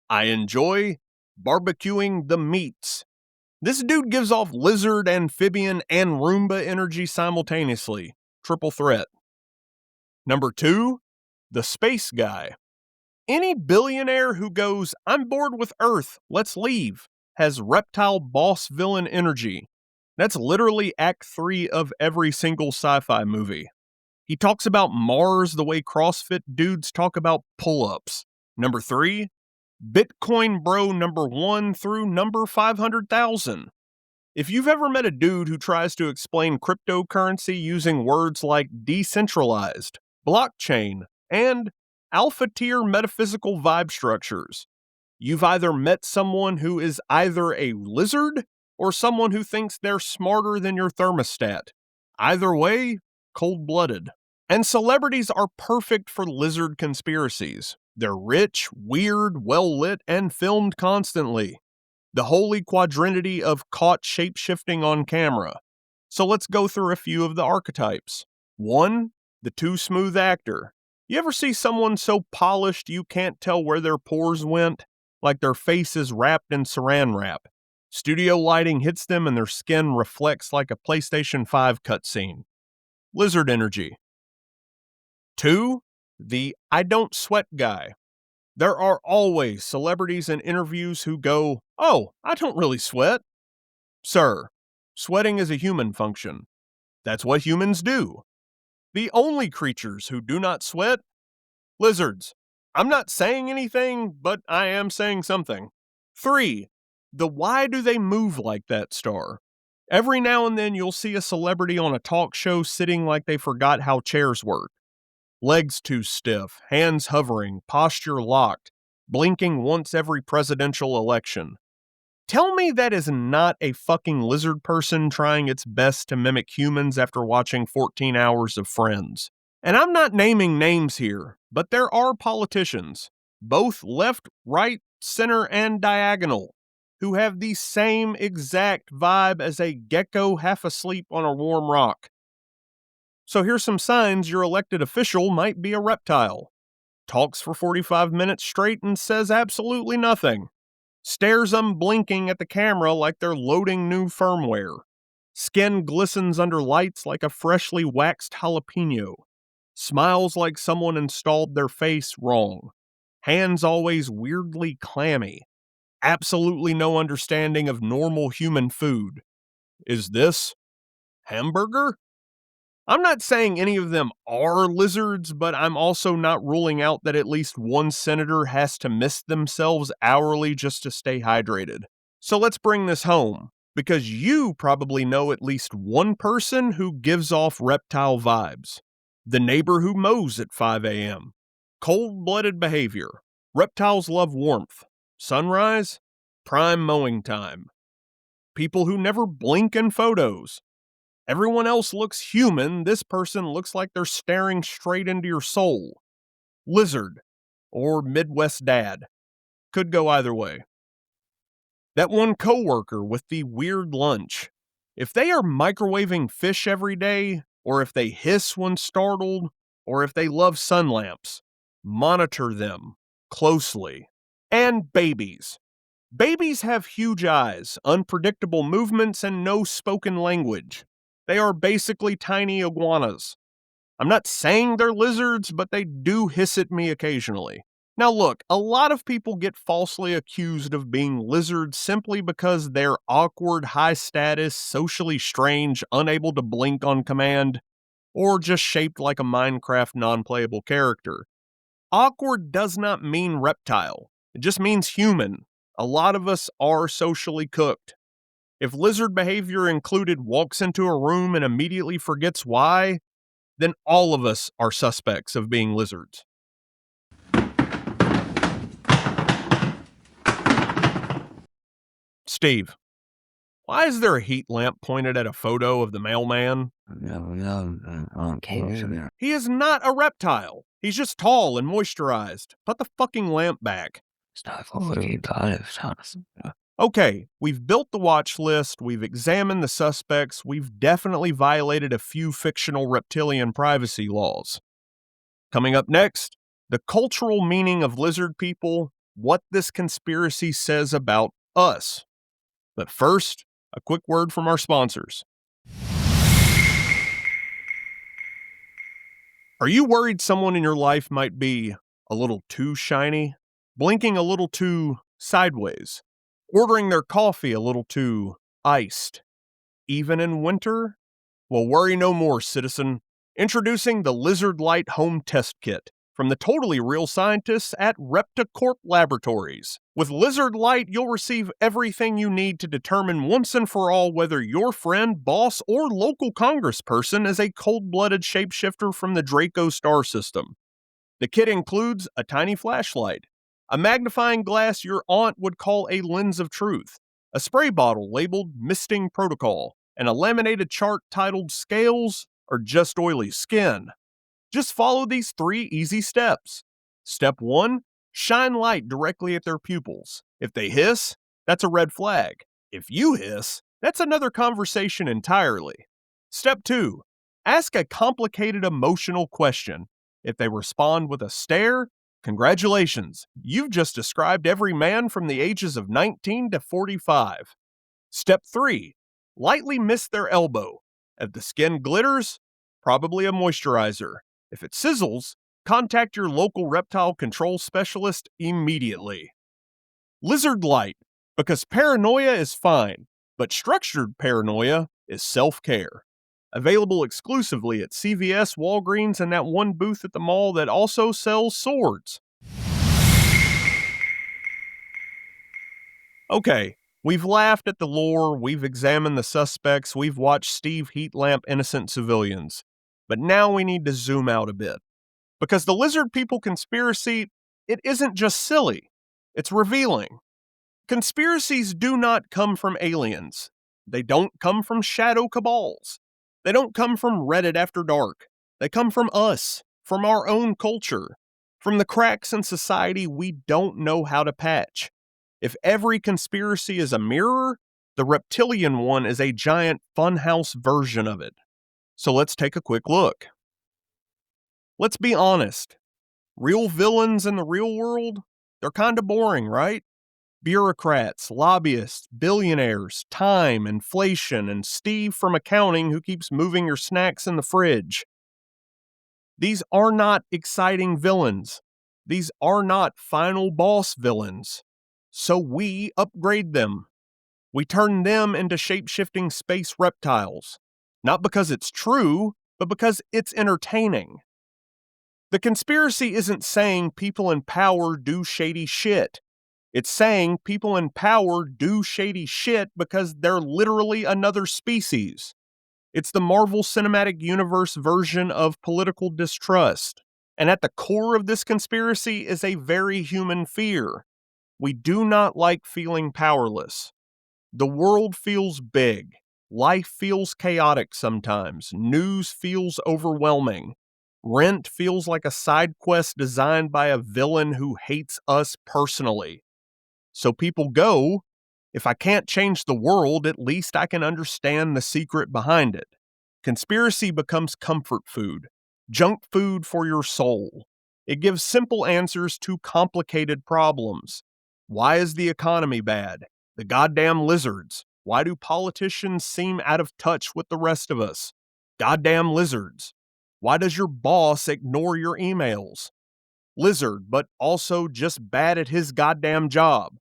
I enjoy barbecuing the meats. This dude gives off lizard, amphibian, and Roomba energy simultaneously. Triple threat. Number 2, the space guy. Any billionaire who goes, I'm bored with Earth, let's leave, has reptile boss villain energy. That's literally Act 3 of every single sci-fi movie. He talks about Mars the way CrossFit dudes talk about pull-ups. Number 3, Bitcoin bro number 1 through number 500,000. If you've ever met a dude who tries to explain cryptocurrency using words like decentralized, blockchain, and alpha-tier metaphysical vibe structures, you've either met someone who is either a lizard or someone who thinks they're smarter than your thermostat. Either way, cold-blooded. And celebrities are perfect for lizard conspiracies. They're rich, weird, well-lit, and filmed constantly. The holy quadrinity of caught shape-shifting on camera. So let's go through a few of the archetypes. 1, the too smooth actor. You ever see someone so polished you can't tell where their pores went? Like their face is wrapped in saran wrap. Studio lighting hits them and their skin reflects like a PlayStation 5 cutscene. Lizard energy. 2, the I don't sweat guy. There are always celebrities in interviews who go, oh, I don't really sweat. Sir, sweating is a human function. That's what humans do. The only creatures who do not sweat? Lizards. I'm not saying anything, but I am saying something. 3. The why do they move like that star. Every now and then you'll see a celebrity on a talk show sitting like they forgot how chairs work. Legs too stiff, hands hovering, posture locked, blinking once every presidential election. Tell me that is not a fucking lizard person trying its best to mimic humans after watching 14 hours of Friends. And I'm not naming names here, but there are politicians, both left, right, center, and diagonal, who have the same exact vibe as a gecko half asleep on a warm rock. So here's some signs your elected official might be a reptile. Talks for 45 minutes straight and says absolutely nothing. Stares unblinking at the camera like they're loading new firmware. Skin glistens under lights like a freshly waxed jalapeno. Smiles like someone installed their face wrong. Hands always weirdly clammy. Absolutely no understanding of normal human food. Is this hamburger? I'm not saying any of them are lizards, but I'm also not ruling out that at least one senator has to mist themselves hourly just to stay hydrated. So let's bring this home, because you probably know at least one person who gives off reptile vibes. The neighbor who mows at 5 a.m. Cold-blooded behavior. Reptiles love warmth. Sunrise? Prime mowing time. People who never blink in photos. Everyone else looks human, this person looks like they're staring straight into your soul. Lizard. Or Midwest dad. Could go either way. That one coworker with the weird lunch. If they are microwaving fish every day, or if they hiss when startled, or if they love sun lamps, monitor them closely. And babies. Babies have huge eyes, unpredictable movements, and no spoken language. They are basically tiny iguanas. I'm not saying they're lizards, but they do hiss at me occasionally. Now look, a lot of people get falsely accused of being lizards simply because they're awkward, high status, socially strange, unable to blink on command, or just shaped like a Minecraft non-playable character. Awkward does not mean reptile. It just means human. A lot of us are socially cooked. If lizard behavior included walks into a room and immediately forgets why, then all of us are suspects of being lizards. Steve, why is there a heat lamp pointed at a photo of the mailman? He is not a reptile. He's just tall and moisturized. Put the fucking lamp back. Okay, we've built the watch list, we've examined the suspects, we've definitely violated a few fictional reptilian privacy laws. Coming up next, the cultural meaning of lizard people, what this conspiracy says about us. But first, a quick word from our sponsors. Are you worried someone in your life might be a little too shiny? Blinking a little too sideways? Ordering their coffee a little too iced? Even in winter? Well, worry no more, citizen. Introducing the Lizard Light Home Test Kit from the totally real scientists at ReptiCorp Laboratories. With Lizard Light, you'll receive everything you need to determine once and for all whether your friend, boss, or local congressperson is a cold-blooded shapeshifter from the Draco star system. The kit includes a tiny flashlight, a magnifying glass your aunt would call a lens of truth, a spray bottle labeled Misting Protocol, and a laminated chart titled Scales or Just Oily Skin. Just follow these 3 easy steps. Step 1, shine light directly at their pupils. If they hiss, that's a red flag. If you hiss, that's another conversation entirely. Step 2, ask a complicated emotional question. If they respond with a stare, congratulations, you've just described every man from the ages of 19 to 45. Step 3, lightly mist their elbow. If the skin glitters, probably a moisturizer. If it sizzles, contact your local reptile control specialist immediately. Lizard Light, because paranoia is fine, but structured paranoia is self-care. Available exclusively at CVS, Walgreens, and that one booth at the mall that also sells swords. Okay, we've laughed at the lore, we've examined the suspects, we've watched Steve heat lamp innocent civilians. But now we need to zoom out a bit. Because the lizard people conspiracy, it isn't just silly, it's revealing. Conspiracies do not come from aliens. They don't come from shadow cabals. They don't come from Reddit after dark. They come from us, from our own culture, from the cracks in society we don't know how to patch. If every conspiracy is a mirror, the reptilian one is a giant funhouse version of it. So let's take a quick look. Let's be honest. Real villains in the real world, they're kind of boring, right? Bureaucrats, lobbyists, billionaires, time, inflation, and Steve from accounting who keeps moving your snacks in the fridge. These are not exciting villains. These are not final boss villains. So we upgrade them. We turn them into shape-shifting space reptiles. Not because it's true, but because it's entertaining. The conspiracy isn't saying people in power do shady shit. It's saying people in power do shady shit because they're literally another species. It's the Marvel Cinematic Universe version of political distrust. And at the core of this conspiracy is a very human fear. We do not like feeling powerless. The world feels big. Life feels chaotic sometimes. News feels overwhelming. Rent feels like a side quest designed by a villain who hates us personally. So people go, if I can't change the world, at least I can understand the secret behind it. Conspiracy becomes comfort food, junk food for your soul. It gives simple answers to complicated problems. Why is the economy bad? The goddamn lizards. Why do politicians seem out of touch with the rest of us? Goddamn lizards. Why does your boss ignore your emails? Lizard, but also just bad at his goddamn job.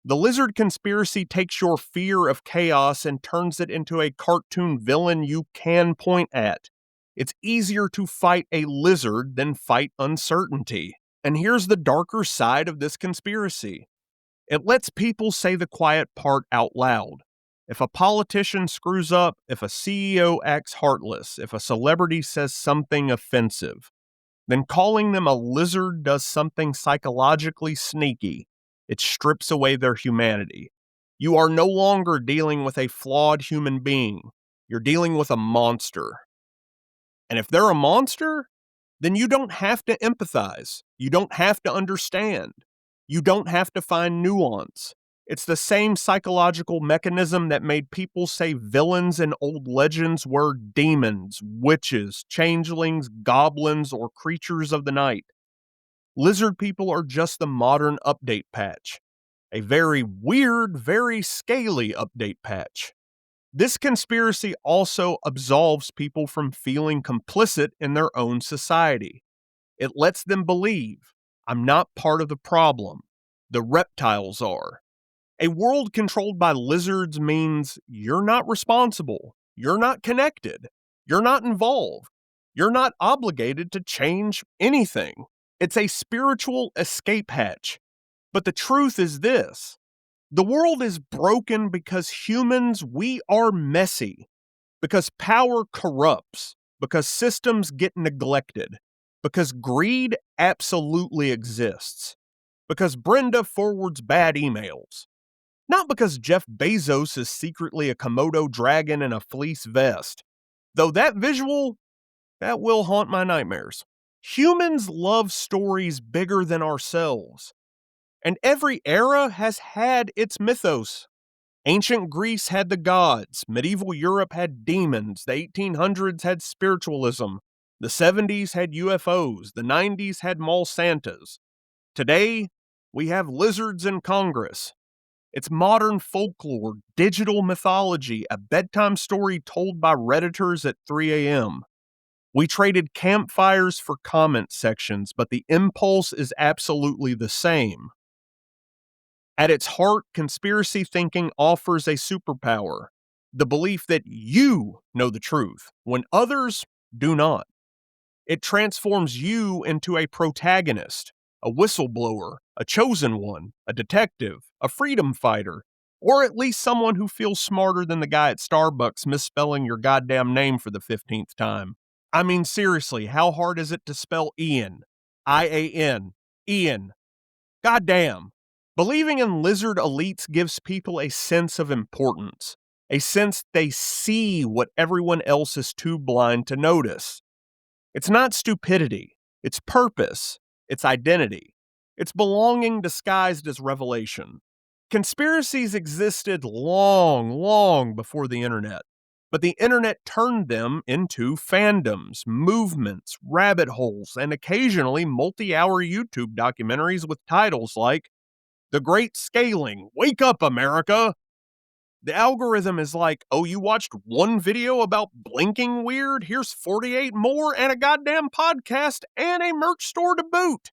The lizard conspiracy takes your fear of chaos and turns it into a cartoon villain you can point at. It's easier to fight a lizard than fight uncertainty. And here's the darker side of this conspiracy. It lets people say the quiet part out loud. If a politician screws up, if a CEO acts heartless, if a celebrity says something offensive, then calling them a lizard does something psychologically sneaky. It strips away their humanity. You are no longer dealing with a flawed human being. You're dealing with a monster. And if they're a monster, then you don't have to empathize. You don't have to understand. You don't have to find nuance. It's the same psychological mechanism that made people say villains in old legends were demons, witches, changelings, goblins, or creatures of the night. Lizard people are just the modern update patch. A very weird, very scaly update patch. This conspiracy also absolves people from feeling complicit in their own society. It lets them believe, I'm not part of the problem. The reptiles are. A world controlled by lizards means you're not responsible. You're not connected. You're not involved. You're not obligated to change anything. It's a spiritual escape hatch. But the truth is this. The world is broken because humans, we are messy. Because power corrupts. Because systems get neglected. Because greed absolutely exists. Because Brenda forwards bad emails. Not because Jeff Bezos is secretly a Komodo dragon in a fleece vest. Though that visual, that will haunt my nightmares. Humans love stories bigger than ourselves. And every era has had its mythos. Ancient Greece had the gods, medieval Europe had demons, the 1800s had spiritualism, the 70s had UFOs, the 90s had mall Santas. Today, we have lizards in Congress. It's modern folklore, digital mythology, a bedtime story told by Redditors at 3 a.m. We traded campfires for comment sections, but the impulse is absolutely the same. At its heart, conspiracy thinking offers a superpower, the belief that you know the truth when others do not. It transforms you into a protagonist, a whistleblower, a chosen one, a detective, a freedom fighter, Or at least someone who feels smarter than the guy at Starbucks misspelling your goddamn name for the 15th time. I mean, seriously, how hard is it to spell Ian? I-A-N. Ian. Goddamn. Believing in lizard elites gives people a sense of importance, a sense they see what everyone else is too blind to notice. It's not stupidity, it's purpose, it's identity, it's belonging disguised as revelation. Conspiracies existed long before the internet, but the internet turned them into fandoms, movements, rabbit holes, and occasionally multi-hour YouTube documentaries with titles like The Great Scaling, Wake Up America! The algorithm is like, oh, you watched one video about blinking weird? Here's 48 more and a goddamn podcast and a merch store to boot.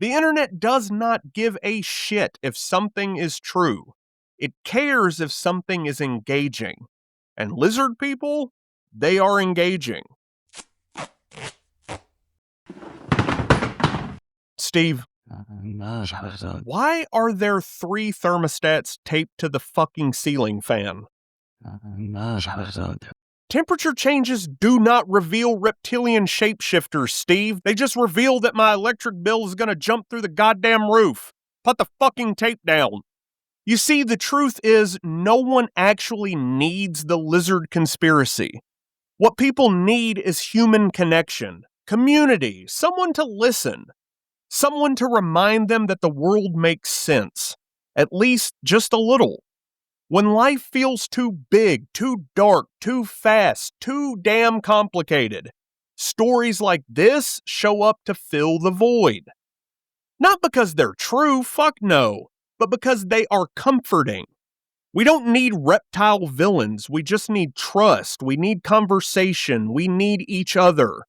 The internet does not give a shit if something is true. It cares if something is engaging. And lizard people, they are engaging. Steve, why are there 3 thermostats taped to the fucking ceiling fan? Temperature changes do not reveal reptilian shapeshifters, Steve. They just reveal that my electric bill is gonna jump through the goddamn roof. Put the fucking tape down. You see, the truth is, no one actually needs the lizard conspiracy. What people need is human connection, community, someone to listen, someone to remind them that the world makes sense, at least just a little. When life feels too big, too dark, too fast, too damn complicated, stories like this show up to fill the void. Not because they're true, fuck no, but because they are comforting. We don't need reptile villains, we just need trust, we need conversation, we need each other.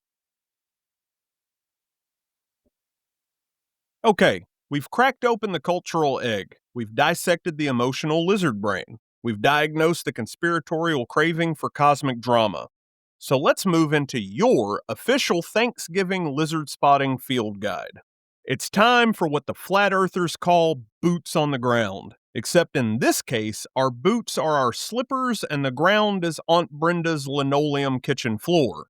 Okay, we've cracked open the cultural egg. We've dissected the emotional lizard brain. We've diagnosed the conspiratorial craving for cosmic drama. So let's move into your official Thanksgiving lizard spotting field guide. It's time for what the flat earthers call boots on the ground. Except in this case, our boots are our slippers and the ground is Aunt Brenda's linoleum kitchen floor.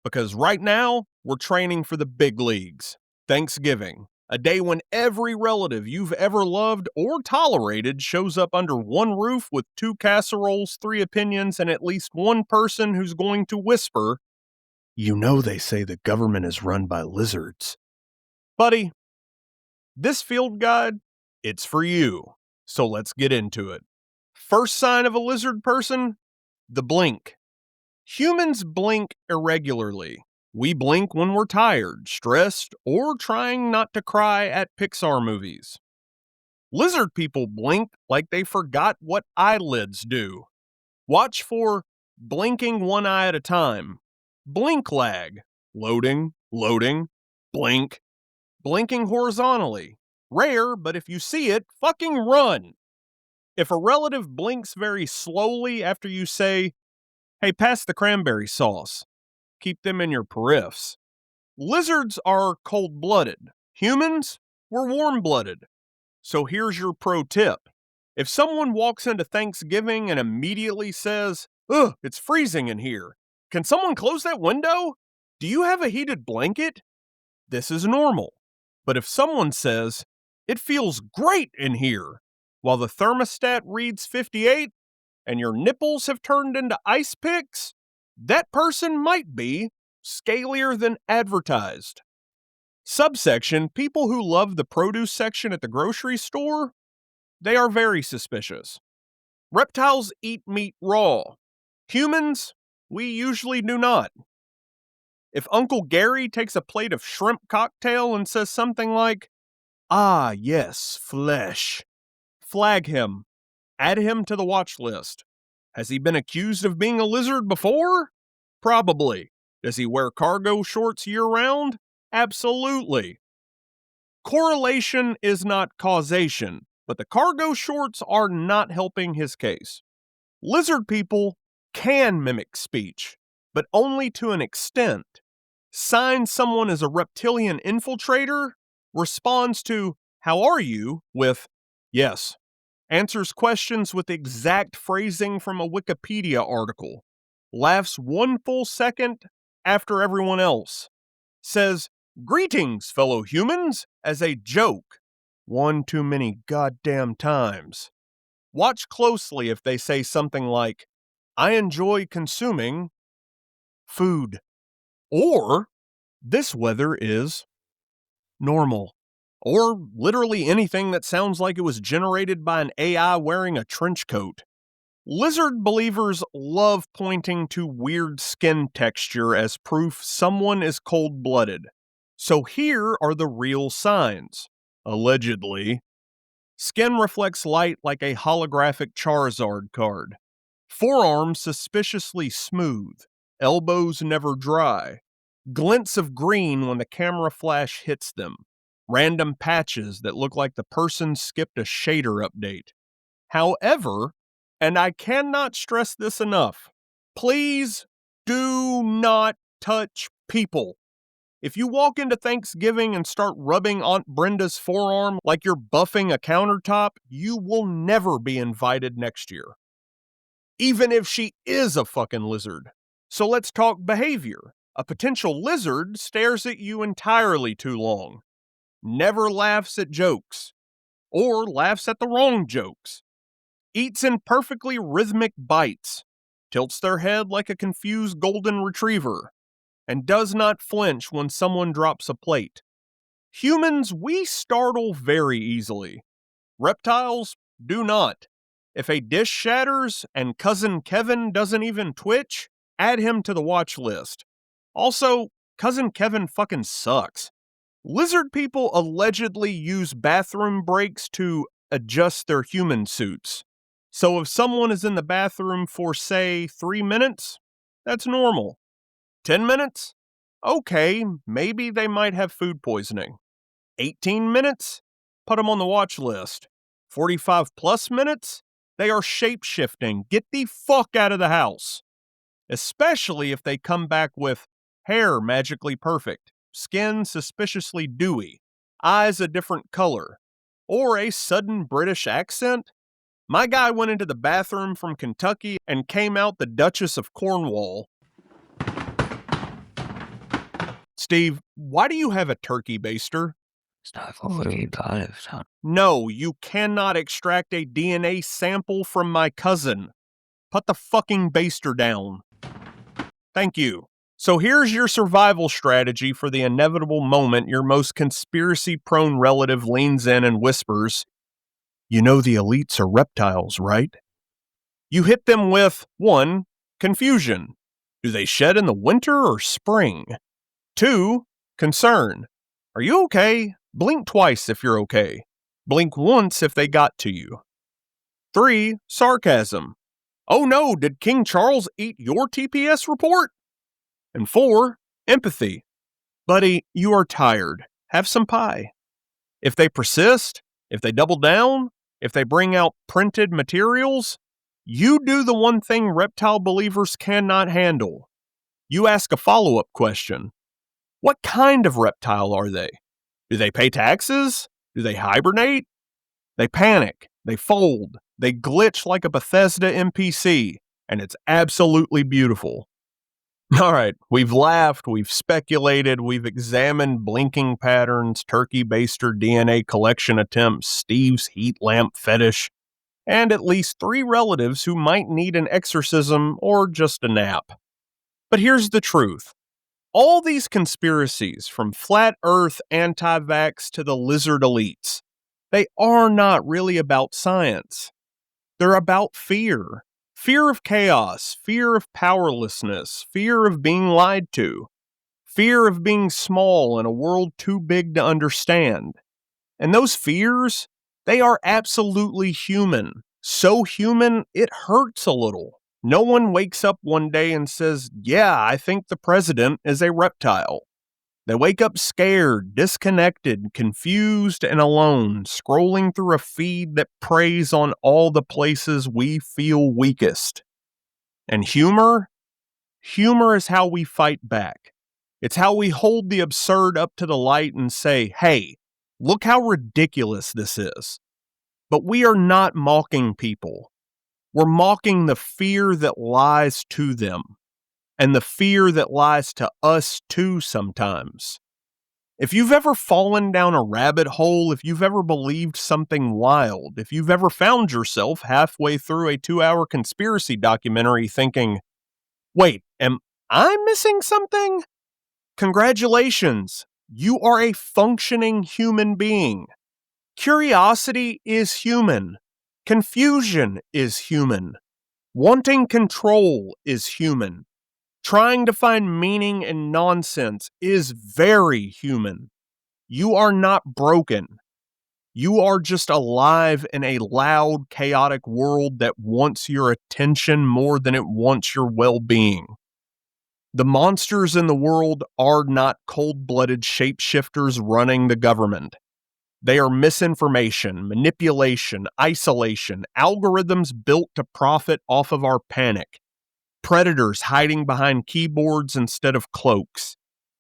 Because right now, we're training for the big leagues. Thanksgiving. A day when every relative you've ever loved or tolerated shows up under one roof with 2 casseroles, 3 opinions, and at least one person who's going to whisper, "You know they say the government is run by lizards." Buddy, this field guide, it's for you. So let's get into it. First sign of a lizard person? The blink. Humans blink irregularly. We blink when we're tired, stressed, or trying not to cry at Pixar movies. Lizard people blink like they forgot what eyelids do. Watch for blinking one eye at a time. Blink lag. Loading, blink. Blinking horizontally. Rare, but if you see it, fucking run. If a relative blinks very slowly after you say, "Hey, pass the cranberry sauce," keep them in your periffs. Lizards are cold-blooded. Humans, we're warm-blooded. So here's your pro tip. If someone walks into Thanksgiving and immediately says, "Ugh, it's freezing in here. Can someone close that window? Do you have a heated blanket?" This is normal. But if someone says, "It feels great in here," while the thermostat reads 58 and your nipples have turned into ice picks, that person might be scalier than advertised. Subsection, people who love the produce section at the grocery store, they are very suspicious. Reptiles eat meat raw. Humans, we usually do not. If Uncle Gary takes a plate of shrimp cocktail and says something like, "Ah, yes, flesh," flag him. Add him to the watch list. Has he been accused of being a lizard before? Probably. Does he wear cargo shorts year-round? Absolutely. Correlation is not causation, but the cargo shorts are not helping his case. Lizard people can mimic speech, but only to an extent. Sign someone as a reptilian infiltrator, responds to "How are you?" with "Yes." answers questions with exact phrasing from a Wikipedia article, laughs 1 full second after everyone else, says, "Greetings, fellow humans," as a joke, one too many goddamn times. Watch closely if they say something like, "I enjoy consuming food," or "This weather is normal," or literally anything that sounds like it was generated by an AI wearing a trench coat. Lizard believers love pointing to weird skin texture as proof someone is cold-blooded. So here are the real signs. Allegedly. Skin reflects light like a holographic Charizard card. Forearms suspiciously smooth. Elbows never dry. Glints of green when the camera flash hits them. Random patches that look like the person skipped a shader update. However, and I cannot stress this enough, please do not touch people. If you walk into Thanksgiving and start rubbing Aunt Brenda's forearm like you're buffing a countertop, you will never be invited next year. Even if she is a fucking lizard. So let's talk behavior. A potential lizard stares at you entirely too long. Never laughs at jokes. Or laughs at the wrong jokes. Eats in perfectly rhythmic bites. Tilts their head like a confused golden retriever. And does not flinch when someone drops a plate. Humans, we startle very easily. Reptiles do not. If a dish shatters and Cousin Kevin doesn't even twitch, add him to the watch list. Also, Cousin Kevin fucking sucks. Lizard people allegedly use bathroom breaks to adjust their human suits. So if someone is in the bathroom for, say, 3 minutes, that's normal. 10 minutes? Okay, maybe they might have food poisoning. 18 minutes? Put them on the watch list. 45 plus minutes? They are shape-shifting. Get the fuck out of the house. Especially if they come back with hair magically perfect, skin suspiciously dewy, eyes a different color, or a sudden British accent. My guy went into the bathroom from Kentucky and came out the Duchess of Cornwall. Steve, why do you have a turkey baster? No, you cannot extract a DNA sample from my cousin. Put the fucking baster down. Thank you. So here's your survival strategy for the inevitable moment your most conspiracy-prone relative leans in and whispers, "You know the elites are reptiles, right?" You hit them with 1. Confusion. Do they shed in the winter or spring? 2. Concern. Are you okay? Blink twice if you're okay. Blink once if they got to you. 3. Sarcasm. Oh no, did King Charles eat your TPS report? And 4. Empathy. Buddy, you are tired. Have some pie. If they persist, if they double down, if they bring out printed materials, you do the one thing reptile believers cannot handle. You ask a follow-up question. What kind of reptile are they? Do they pay taxes? Do they hibernate? They panic, they fold, they glitch like a Bethesda NPC, and it's absolutely beautiful. All right, we've laughed, we've speculated, we've examined blinking patterns, turkey baster DNA collection attempts, Steve's heat lamp fetish, and at least 3 relatives who might need an exorcism or just a nap. But here's the truth. All these conspiracies, from flat earth anti-vax to the lizard elites, they are not really about science. They're about fear. Fear of chaos, fear of powerlessness, fear of being lied to, fear of being small in a world too big to understand. And those fears, they are absolutely human. So human, it hurts a little. No one wakes up one day and says, "Yeah, I think the president is a reptile." They wake up scared, disconnected, confused, and alone, scrolling through a feed that preys on all the places we feel weakest. And humor? Humor is how we fight back. It's how we hold the absurd up to the light and say, "Hey, look how ridiculous this is." But we are not mocking people. We're mocking the fear that lies to them, and the fear that lies to us too sometimes. If you've ever fallen down a rabbit hole, if you've ever believed something wild, if you've ever found yourself halfway through a 2-hour conspiracy documentary thinking, wait, am I missing something? Congratulations, you are a functioning human being. Curiosity is human. Confusion is human. Wanting control is human. Trying to find meaning in nonsense is very human. You are not broken. You are just alive in a loud, chaotic world that wants your attention more than it wants your well-being. The monsters in the world are not cold-blooded shapeshifters running the government. They are misinformation, manipulation, isolation, algorithms built to profit off of our panic, predators hiding behind keyboards instead of cloaks,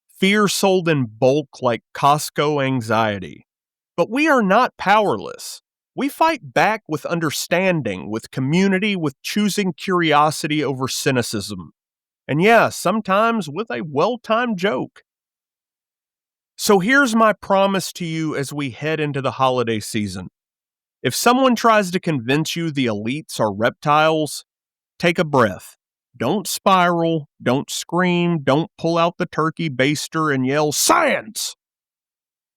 fear sold in bulk like Costco anxiety. But we are not powerless. We fight back with understanding, with community, with choosing curiosity over cynicism. And yeah, sometimes with a well-timed joke. So here's my promise to you as we head into the holiday season. If someone tries to convince you the elites are reptiles, take a breath. Don't spiral, don't scream, don't pull out the turkey baster and yell, "Science!"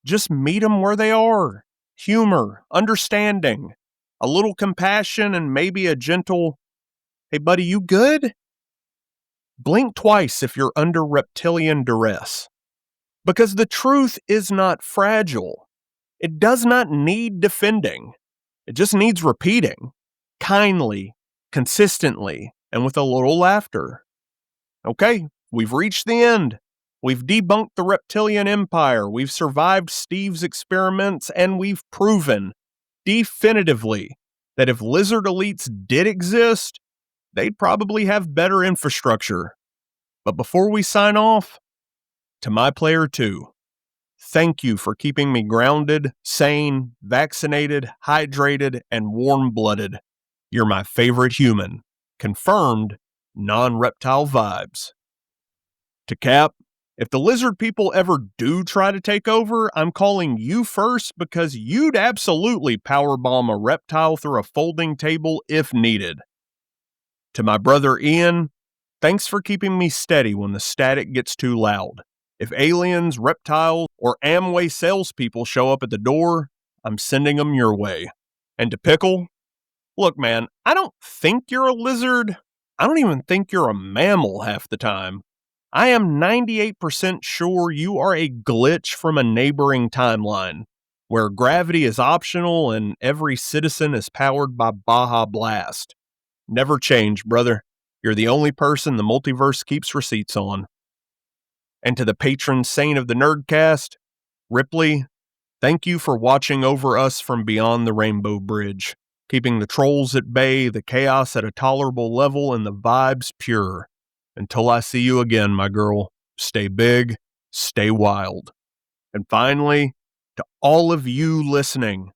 Just meet them where they are. Humor, understanding, a little compassion, and maybe a gentle, "Hey buddy, you good?" Blink twice if you're under reptilian duress. Because the truth is not fragile. It does not need defending. It just needs repeating. Kindly, consistently, and with a little laughter. Okay, we've reached the end. We've debunked the reptilian empire. We've survived Steve's experiments, and we've proven definitively that if lizard elites did exist, they'd probably have better infrastructure. But before we sign off, to my player 2, thank you for keeping me grounded, sane, vaccinated, hydrated, and warm-blooded. You're my favorite human. Confirmed, non-reptile vibes. To cap, if the lizard people ever do try to take over, I'm calling you first because you'd absolutely powerbomb a reptile through a folding table if needed. To my brother Ian, thanks for keeping me steady when the static gets too loud. If aliens, reptiles, or Amway salespeople show up at the door, I'm sending them your way. And to Pickle, look man, I don't think you're a lizard. I don't even think you're a mammal half the time. I am 98% sure you are a glitch from a neighboring timeline, where gravity is optional and every citizen is powered by Baja Blast. Never change, brother. You're the only person the multiverse keeps receipts on. And to the patron saint of the Nerdcast, Ripley, thank you for watching over us from beyond the Rainbow Bridge, keeping the trolls at bay, the chaos at a tolerable level, and the vibes pure. Until I see you again, my girl, stay big, stay wild. And finally, to all of you listening,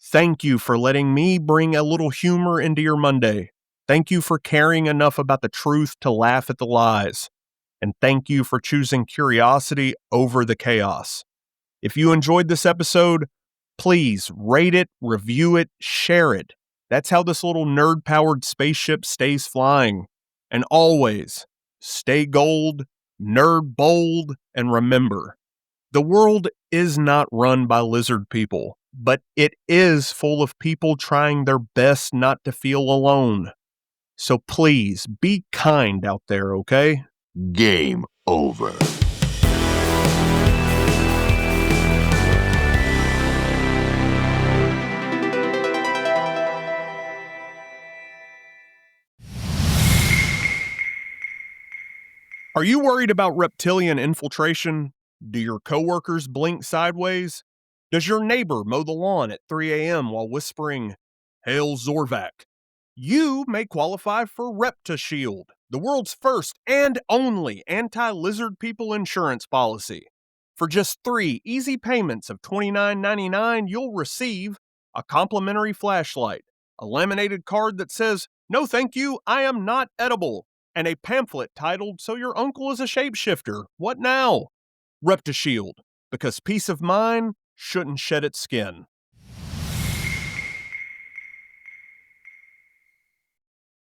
thank you for letting me bring a little humor into your Monday. Thank you for caring enough about the truth to laugh at the lies. And thank you for choosing curiosity over the chaos. If you enjoyed this episode, please rate it, review it, share it. That's how this little nerd-powered spaceship stays flying. And always, stay gold, nerd bold, and remember, the world is not run by lizard people, but it is full of people trying their best not to feel alone. So please, be kind out there, okay? Game over. Are you worried about reptilian infiltration? Do your coworkers blink sideways? Does your neighbor mow the lawn at 3 a.m. while whispering, "Hail Zorvac"? You may qualify for ReptiShield, the world's first and only anti-lizard people insurance policy. For just 3 easy payments of $29.99, you'll receive a complimentary flashlight, a laminated card that says, "No thank you, I am not edible," and a pamphlet titled, "So your uncle is a shapeshifter, what now?" Reptishield, because peace of mind shouldn't shed its skin.